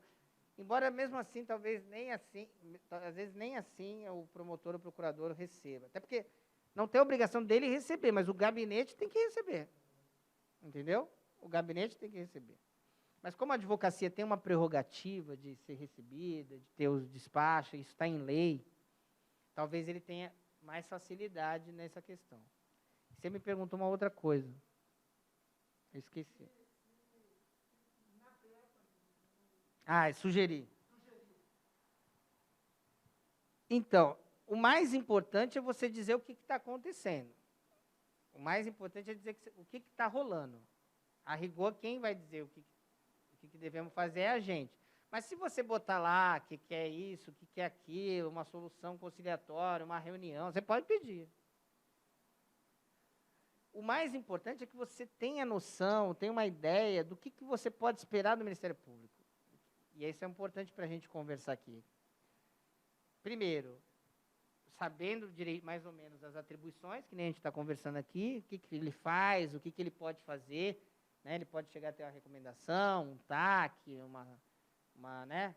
embora mesmo assim, talvez nem assim, às vezes nem assim o promotor ou o procurador receba, até porque não tem a obrigação dele receber, mas o gabinete tem que receber, entendeu? O gabinete tem que receber. Mas como a advocacia tem uma prerrogativa de ser recebida, de ter os despachos, isso está em lei, talvez ele tenha mais facilidade nessa questão. Você me perguntou uma outra coisa. Eu esqueci. Sugerir. Então, o mais importante é você dizer o que está acontecendo. O mais importante é dizer o que está rolando. A rigor, quem vai dizer o que devemos fazer é a gente. Mas se você botar lá que quer isso, que quer aquilo, uma solução conciliatória, uma reunião, você pode pedir. O mais importante é que você tenha noção, tenha uma ideia do que você pode esperar do Ministério Público. E isso é importante para a gente conversar aqui. Primeiro, sabendo direito, mais ou menos as atribuições, que nem a gente está conversando aqui, o que ele faz, o que ele pode fazer, né? Ele pode chegar a ter uma recomendação, um TAC, né,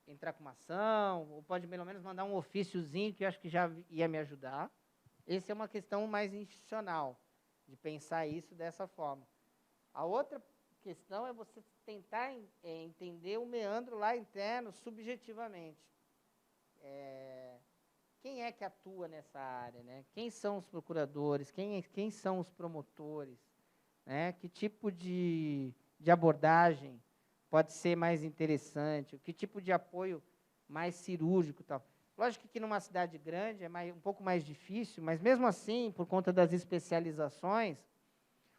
entrar com uma ação, ou pode pelo menos mandar um ofíciozinho, que eu acho que já ia me ajudar. Essa é uma questão mais institucional, de pensar isso dessa forma. A outra questão é você tentar entender o meandro lá interno, subjetivamente. Quem é que atua nessa área, né? Quem são os procuradores, quem são os promotores, né? Que tipo de abordagem pode ser mais interessante, que tipo de apoio mais cirúrgico e tal. Lógico que numa cidade grande é um pouco mais difícil, mas mesmo assim, por conta das especializações,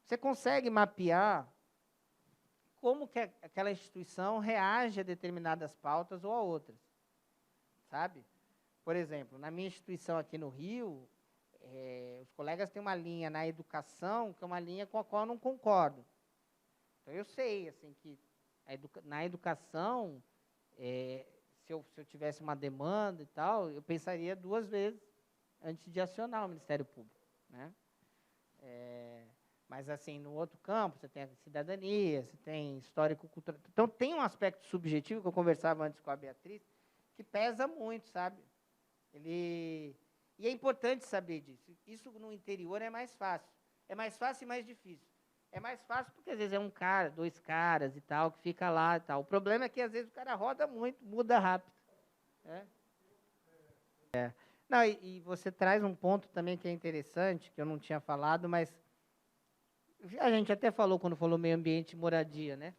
você consegue mapear como que aquela instituição reage a determinadas pautas ou a outras, sabe? Por exemplo, na minha instituição aqui no Rio, os colegas têm uma linha na educação, que é uma linha com a qual eu não concordo. Então, eu sei assim, que na educação, se eu tivesse uma demanda e tal, eu pensaria 2 vezes antes de acionar o Ministério Público, né? Mas, assim, no outro campo, você tem a cidadania, você tem histórico-cultural. Então, tem um aspecto subjetivo, que eu conversava antes com a Beatriz, que pesa muito, sabe? E é importante saber disso. Isso no interior é mais fácil. É mais fácil e mais difícil. É mais fácil porque, às vezes, é um cara, 2 caras e tal, que fica lá e tal. O problema é que, às vezes, o cara roda muito, muda rápido. Né? Não, e você traz um ponto também que é interessante, que eu não tinha falado, mas a gente até falou quando falou meio ambiente e moradia, né?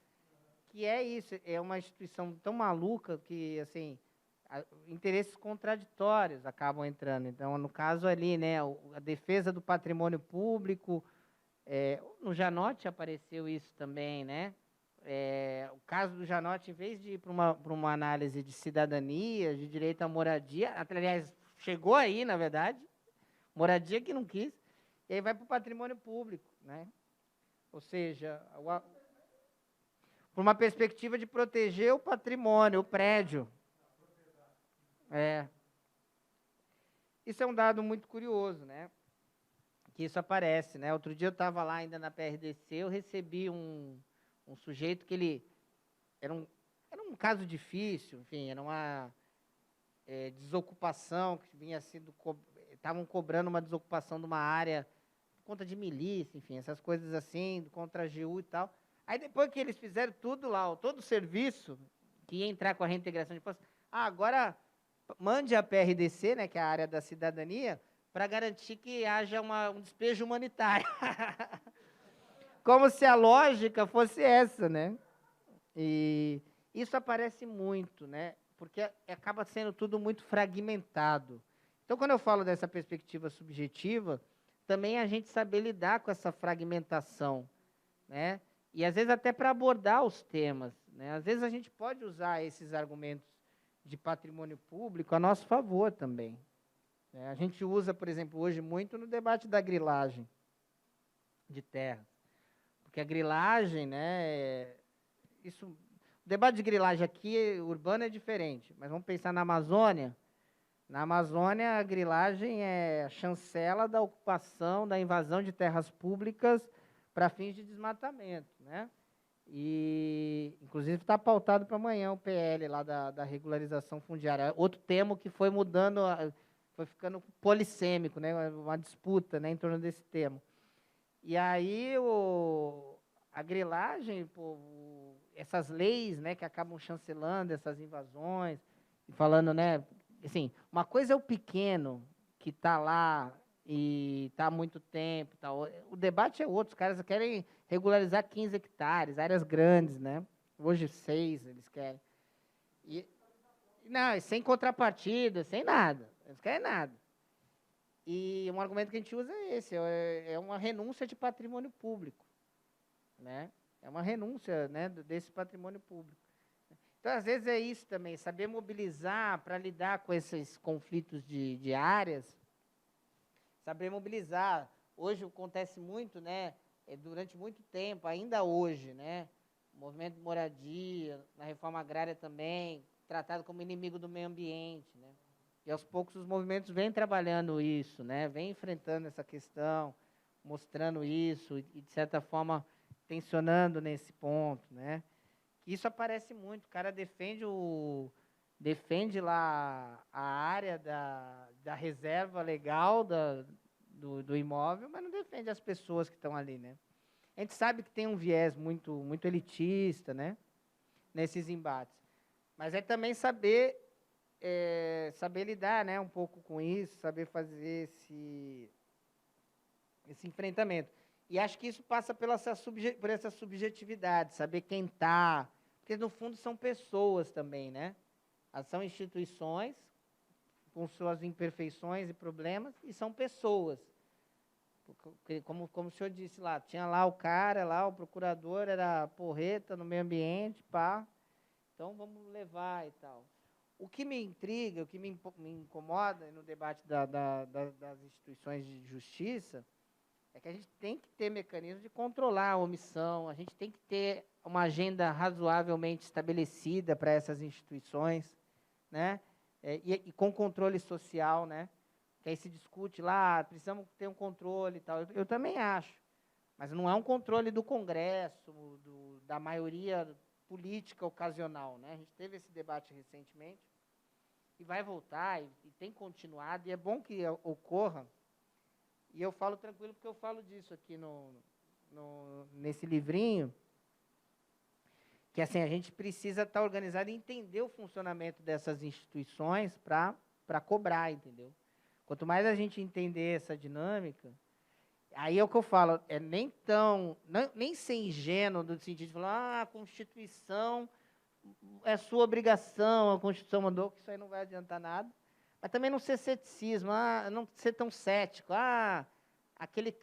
Que é isso, é uma instituição tão maluca que, assim, interesses contraditórios acabam entrando. Então, no caso ali, né, a defesa do patrimônio público, no Janote apareceu isso também, né? O caso do Janote, em vez de ir para uma análise de cidadania, de direito à moradia, aliás, chegou aí, na verdade, moradia que não quis, e aí vai para o patrimônio público, né? Ou seja, por uma perspectiva de proteger o patrimônio, o prédio. Isso é um dado muito curioso, né? Que isso aparece, né? Outro dia eu estava lá ainda na PRDC, eu recebi um sujeito que ele era um caso difícil, enfim, era uma desocupação que vinha sendo estavam cobrando uma desocupação de uma área por conta de milícia, enfim, essas coisas assim, contra a AGU e tal. Aí depois que eles fizeram tudo lá, todo o serviço que ia entrar com a reintegração de postos, agora mande a PRDC, né, que é a área da cidadania, para garantir que haja um despejo humanitário. Como se a lógica fosse essa, né? E isso aparece muito, né? Porque acaba sendo tudo muito fragmentado. Então, quando eu falo dessa perspectiva subjetiva, também a gente saber lidar com essa fragmentação, né? E às vezes até para abordar os temas, né? Às vezes a gente pode usar esses argumentos de patrimônio público a nosso favor também. A gente usa, por exemplo, hoje muito no debate da grilagem de terras. Porque a grilagem, né, o debate de grilagem aqui, urbano, é diferente, mas vamos pensar na Amazônia. Na Amazônia, a grilagem é a chancela da ocupação, da invasão de terras públicas para fins de desmatamento, né? E, inclusive, está pautado para amanhã o PL lá da regularização fundiária. Outro tema que foi mudando, foi ficando polissêmico, né? Uma disputa, né, em torno desse tema. E aí a grilagem, pô, essas leis, né, que acabam chancelando essas invasões, e falando, né, assim, uma coisa é o pequeno que está lá e está há muito tempo, tal. O debate é outro, os caras querem regularizar 15 hectares, áreas grandes, né? Hoje 6 eles querem. Não, sem contrapartida, sem nada, eles querem nada. E um argumento que a gente usa é esse, é uma renúncia de patrimônio público, né? É uma renúncia, né, desse patrimônio público. Então, às vezes é isso também, saber mobilizar para lidar com esses conflitos de áreas, saber mobilizar. Hoje acontece muito, né, durante muito tempo, ainda hoje, né, o movimento de moradia, na reforma agrária também, tratado como inimigo do meio ambiente, né? E aos poucos os movimentos vêm trabalhando isso, né? Vêm enfrentando essa questão, mostrando isso e, de certa forma, tensionando nesse ponto, né? Isso aparece muito. O cara defende lá a área da reserva legal do imóvel, mas não defende as pessoas que estão ali, né? A gente sabe que tem um viés muito elitista, né? Nesses embates. Mas é também saber lidar, né, um pouco com isso, saber fazer esse enfrentamento. E acho que isso passa por essa subjetividade, saber quem está, porque no fundo são pessoas também, né? São instituições com suas imperfeições e problemas, e são pessoas. Como o senhor disse lá, tinha lá o cara, lá o procurador era porreta no meio ambiente, pá, então vamos levar e tal. O que me intriga, o que me incomoda no debate das instituições de justiça é que a gente tem que ter mecanismos de controlar a omissão, a gente tem que ter uma agenda razoavelmente estabelecida para essas instituições, né? E com controle social, né? Que aí se discute lá, precisamos ter um controle e tal. Eu também acho. Mas não é um controle do Congresso, da maioria política ocasional, né? A gente teve esse debate recentemente e vai voltar e tem continuado, e é bom que ocorra. E eu falo tranquilo porque eu falo disso aqui nesse livrinho, que assim, a gente precisa estar organizado e entender o funcionamento dessas instituições para cobrar, entendeu? Quanto mais a gente entender essa dinâmica, aí é o que eu falo, nem ser ingênuo no sentido de falar, a Constituição é sua obrigação, a Constituição mandou, que isso aí não vai adiantar nada, mas também não ser ceticismo, não ser tão cético, aqueles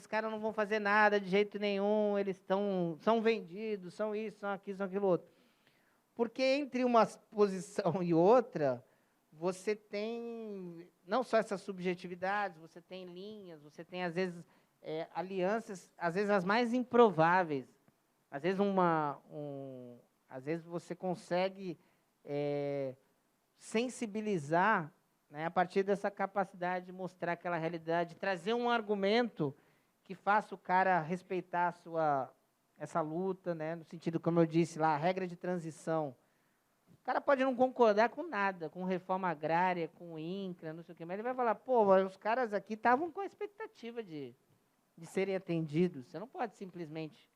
caras não vão fazer nada de jeito nenhum, eles são vendidos, são isso, são aquilo, são aquilo outro. Porque entre uma posição e outra, você tem não só essas subjetividades, você tem linhas, você tem, às vezes, alianças, às vezes as mais improváveis. Às vezes, às vezes você consegue sensibilizar, né, a partir dessa capacidade de mostrar aquela realidade, trazer um argumento que faça o cara respeitar essa luta, né, no sentido, como eu disse lá, a regra de transição. O cara pode não concordar com nada, com reforma agrária, com o INCRA, não sei o quê, mas ele vai falar, pô, os caras aqui estavam com a expectativa de serem atendidos. Você não pode simplesmente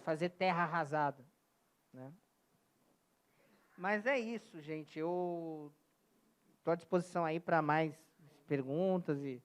fazer terra arrasada, né? Mas é isso, gente. Eu estou à disposição aí para mais perguntas e...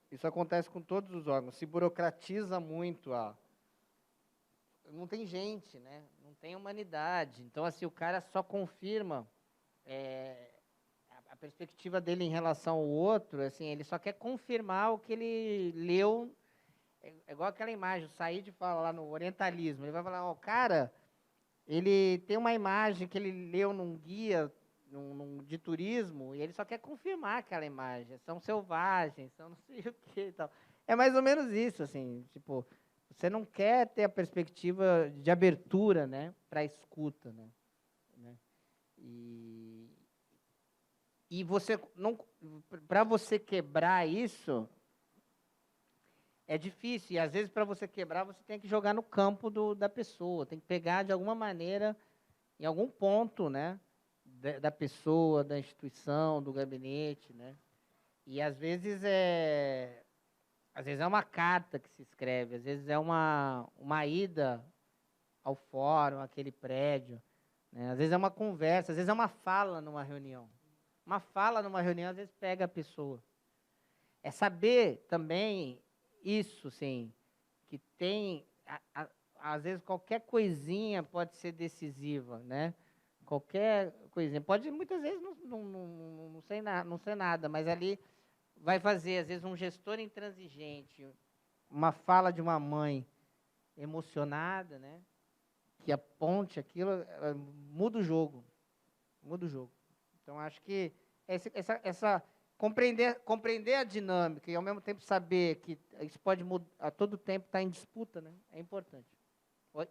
Isso acontece com todos os órgãos. Se burocratiza muito não tem gente, né? Não tem humanidade. Então, assim, o cara só confirma a perspectiva dele em relação ao outro, assim, ele só quer confirmar o que ele leu. É igual aquela imagem, o Said fala lá no orientalismo. Ele vai falar, cara, ele tem uma imagem que ele leu num guia de turismo, e ele só quer confirmar aquela imagem. São selvagens, são não sei o que e tal. É mais ou menos isso, assim, tipo, você não quer ter a perspectiva de abertura, né, para a escuta, né? E você não, para você quebrar isso, é difícil. E às vezes para você quebrar, você tem que jogar no campo da pessoa, tem que pegar de alguma maneira, em algum ponto, né, da pessoa, da instituição, do gabinete, né? E às vezes é uma carta que se escreve, às vezes é uma ida ao fórum, aquele prédio, né? Às vezes é uma conversa, às vezes é uma fala numa reunião. Uma fala numa reunião, às vezes pega a pessoa. É saber também isso, sim, que tem, às vezes qualquer coisinha pode ser decisiva, né? Qualquer coisinha. Pode, muitas vezes, não ser nada, mas ali vai fazer, às vezes, um gestor intransigente, uma fala de uma mãe emocionada, né? Que aponte aquilo, muda o jogo. Muda o jogo. Então, acho que compreender a dinâmica e, ao mesmo tempo, saber que isso pode mudar, a todo tempo estar em disputa, né? É importante. Oi?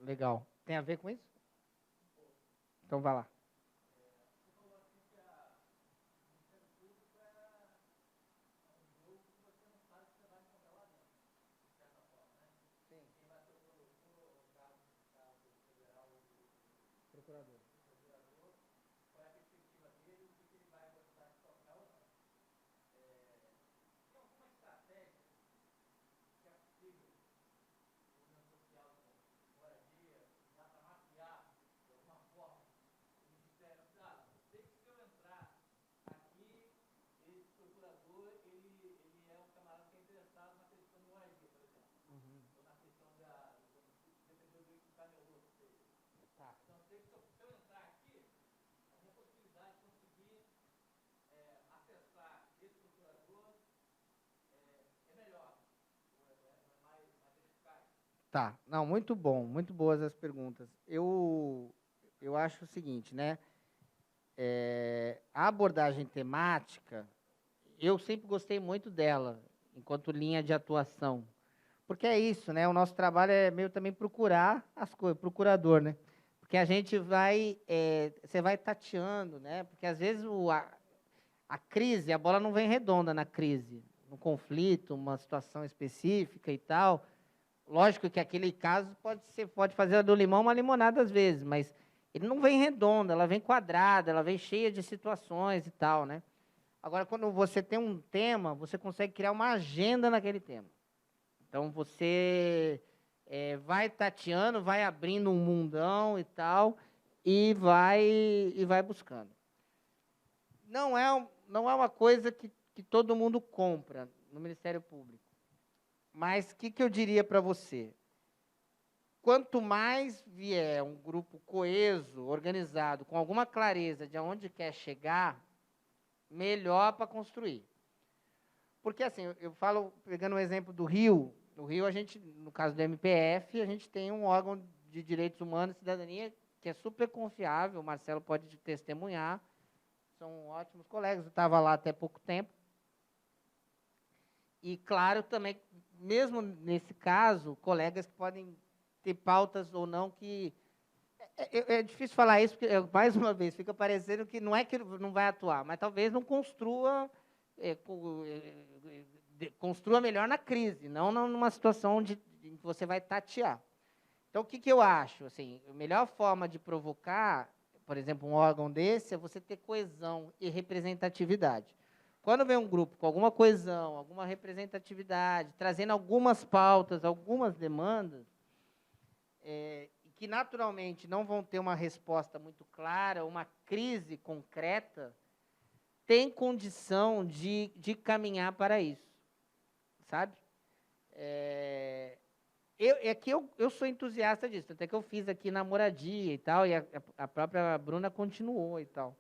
Legal. Tem a ver com isso? Então, vai lá. Procurador. Tá. Tá. Não, muito bom, muito boas as perguntas. Eu acho o seguinte, né? A abordagem temática, eu sempre gostei muito dela, enquanto linha de atuação. Porque é isso, né? O nosso trabalho é meio também procurar as coisas, procurador, né? Porque a gente vai, você vai tateando, né? Porque às vezes a crise, a bola não vem redonda na crise, no conflito, uma situação específica e tal. Lógico que aquele caso pode fazer a do limão uma limonada às vezes, mas ele não vem redonda, ela vem quadrada, ela vem cheia de situações e tal, né? Agora, quando você tem um tema, você consegue criar uma agenda naquele tema. Então, você vai tateando, vai abrindo um mundão e tal, e vai buscando. Não é uma coisa que todo mundo compra no Ministério Público. Mas o que eu diria para você? Quanto mais vier um grupo coeso, organizado, com alguma clareza de aonde quer chegar, melhor para construir. Porque, assim, eu falo, pegando o exemplo do Rio, no Rio, a gente, no caso do MPF, a gente tem um órgão de direitos humanos e cidadania que é super confiável, o Marcelo pode testemunhar, são ótimos colegas, eu estava lá até pouco tempo. E, claro, também, mesmo nesse caso, colegas que podem ter pautas ou não que... É difícil falar isso, porque, mais uma vez, fica parecendo que não é que não vai atuar, mas talvez não construa... construa melhor na crise, não numa situação em que você vai tatear. Então, o que eu acho? Assim, a melhor forma de provocar, por exemplo, um órgão desse, é você ter coesão e representatividade. Quando vem um grupo com alguma coesão, alguma representatividade, trazendo algumas pautas, algumas demandas, que naturalmente não vão ter uma resposta muito clara, uma crise concreta, tem condição de caminhar para isso, sabe? Eu sou entusiasta disso, até que eu fiz aqui na moradia e tal, e a própria Bruna continuou e tal.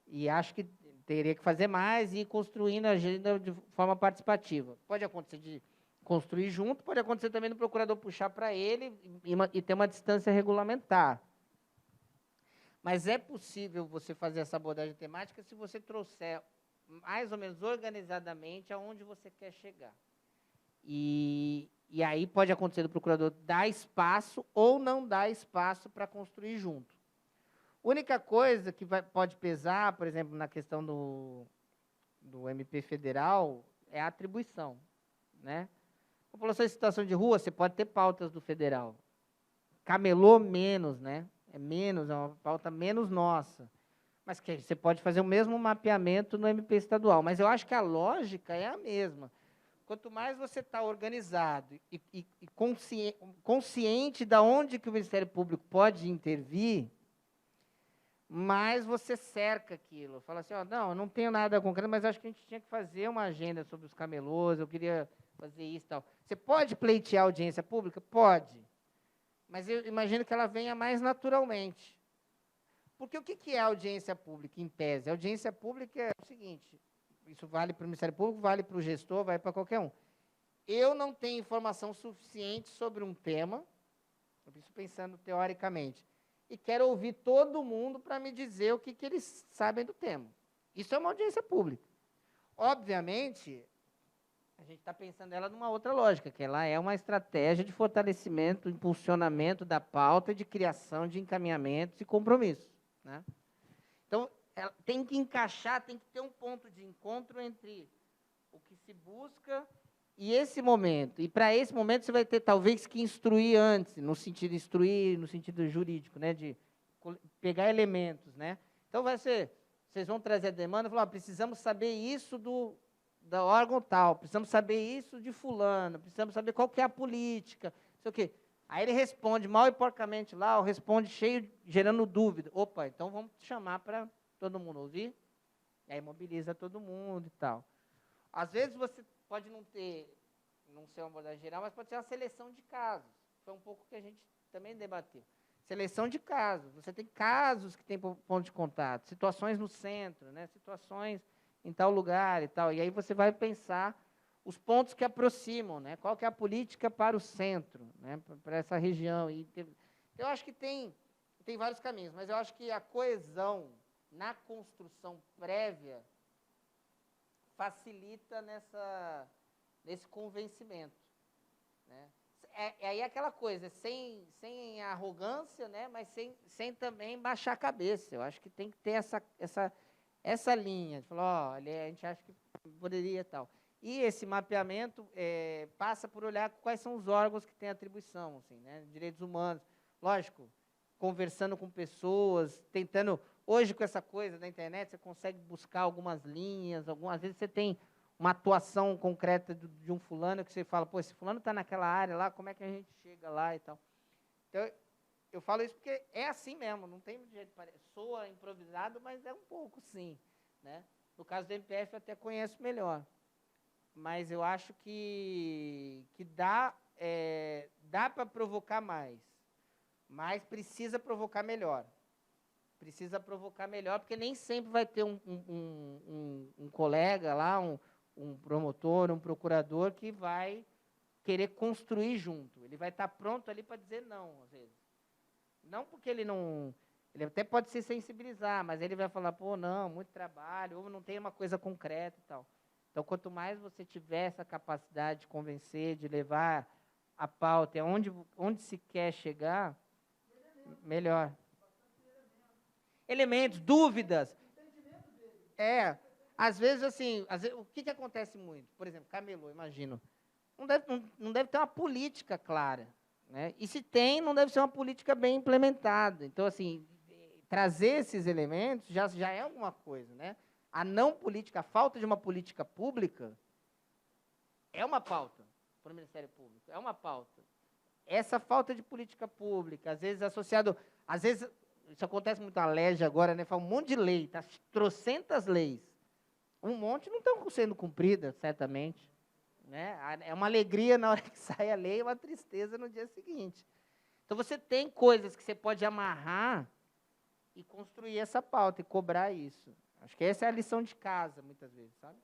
E acho que teria que fazer mais e ir construindo a agenda de forma participativa. Pode acontecer de construir junto, pode acontecer também do procurador puxar para ele e ter uma distância regulamentar. Mas é possível você fazer essa abordagem temática se você trouxer mais ou menos organizadamente aonde você quer chegar. E aí pode acontecer do procurador dar espaço ou não dar espaço para construir junto. Única coisa que pode pesar, por exemplo, na questão do MP federal, é a atribuição, né? População em situação de rua, você pode ter pautas do federal. Camelô menos, né? É uma pauta menos nossa. Mas que você pode fazer o mesmo mapeamento no MP estadual. Mas eu acho que a lógica é a mesma. Quanto mais você está organizado e consciente de onde que o Ministério Público pode intervir, mais você cerca aquilo. Fala assim, não, eu não tenho nada concreto, mas acho que a gente tinha que fazer uma agenda sobre os camelôs, eu queria fazer isso e tal. Você pode pleitear audiência pública? Pode. Mas eu imagino que ela venha mais naturalmente. Porque o que é audiência pública, em tese? A audiência pública é o seguinte, isso vale para o Ministério Público, vale para o gestor, vale para qualquer um. Eu não tenho informação suficiente sobre um tema, isso pensando teoricamente, e quero ouvir todo mundo para me dizer o que eles sabem do tema. Isso é uma audiência pública. Obviamente, a gente está pensando ela numa outra lógica, que ela é uma estratégia de fortalecimento, impulsionamento da pauta e de criação de encaminhamentos e compromissos, né? Então, ela tem que encaixar, tem que ter um ponto de encontro entre o que se busca e esse momento. E, para esse momento, você vai ter, talvez, que instruir antes, no sentido instruir, no sentido jurídico, né, de pegar elementos, né? Então, vai ser, vocês vão trazer a demanda e falar, precisamos saber isso do órgão tal, precisamos saber isso de fulano, precisamos saber qual que é a política, não sei o quê. Aí ele responde mal e porcamente lá, ou responde cheio, gerando dúvida. Opa, então vamos chamar para todo mundo ouvir, e aí mobiliza todo mundo e tal. Às vezes você pode não ser uma abordagem geral, mas pode ser uma seleção de casos. Foi um pouco que a gente também debateu. Seleção de casos. Você tem casos que tem ponto de contato, situações no centro, né? Situações em tal lugar e tal. E aí você vai pensar os pontos que aproximam, né? Qual que é a política para o centro, né? Para essa região. Eu acho que tem vários caminhos, mas eu acho que a coesão na construção prévia facilita nesse convencimento, né? Aí é aquela coisa, sem arrogância, né? Mas sem também baixar a cabeça. Eu acho que tem que ter essa linha, de falar, olha, a gente acha que poderia e tal. E esse mapeamento passa por olhar quais são os órgãos que têm atribuição, assim, né? Direitos humanos, lógico, conversando com pessoas, tentando. Hoje, com essa coisa da internet, você consegue buscar algumas linhas, às vezes você tem uma atuação concreta de um fulano que você fala, pô, esse fulano está naquela área lá, como é que a gente chega lá e tal. Então, eu falo isso porque é assim mesmo, não tem jeito, soa improvisado, mas é um pouco sim, né? No caso do MPF, eu até conheço melhor. Mas eu acho que dá para provocar mais, mas precisa provocar melhor. Precisa provocar melhor, porque nem sempre vai ter um colega lá, um promotor, um procurador que vai querer construir junto. Ele vai estar pronto ali para dizer não, às vezes. Não porque ele não... Ele até pode se sensibilizar, mas ele vai falar, pô, não, muito trabalho, ou não tem uma coisa concreta e tal. Então, quanto mais você tiver essa capacidade de convencer, de levar a pauta onde se quer chegar, melhor. Elementos, dúvidas. Às vezes, assim, o que acontece muito? Por exemplo, camelô, imagino. Não deve ter uma política clara, né? E se tem, não deve ser uma política bem implementada. Então, assim, trazer esses elementos já é alguma coisa, né? A falta de uma política pública é uma pauta para o Ministério Público, é uma pauta. Essa falta de política pública, às vezes isso acontece muito na LEGE agora, né? Fala um monte de lei, tá? Trocentas leis. Um monte não estão sendo cumpridas, certamente. Né? É uma alegria na hora que sai a lei, uma tristeza no dia seguinte. Então, você tem coisas que você pode amarrar e construir essa pauta e cobrar isso. Acho que essa é a lição de casa, muitas vezes, sabe?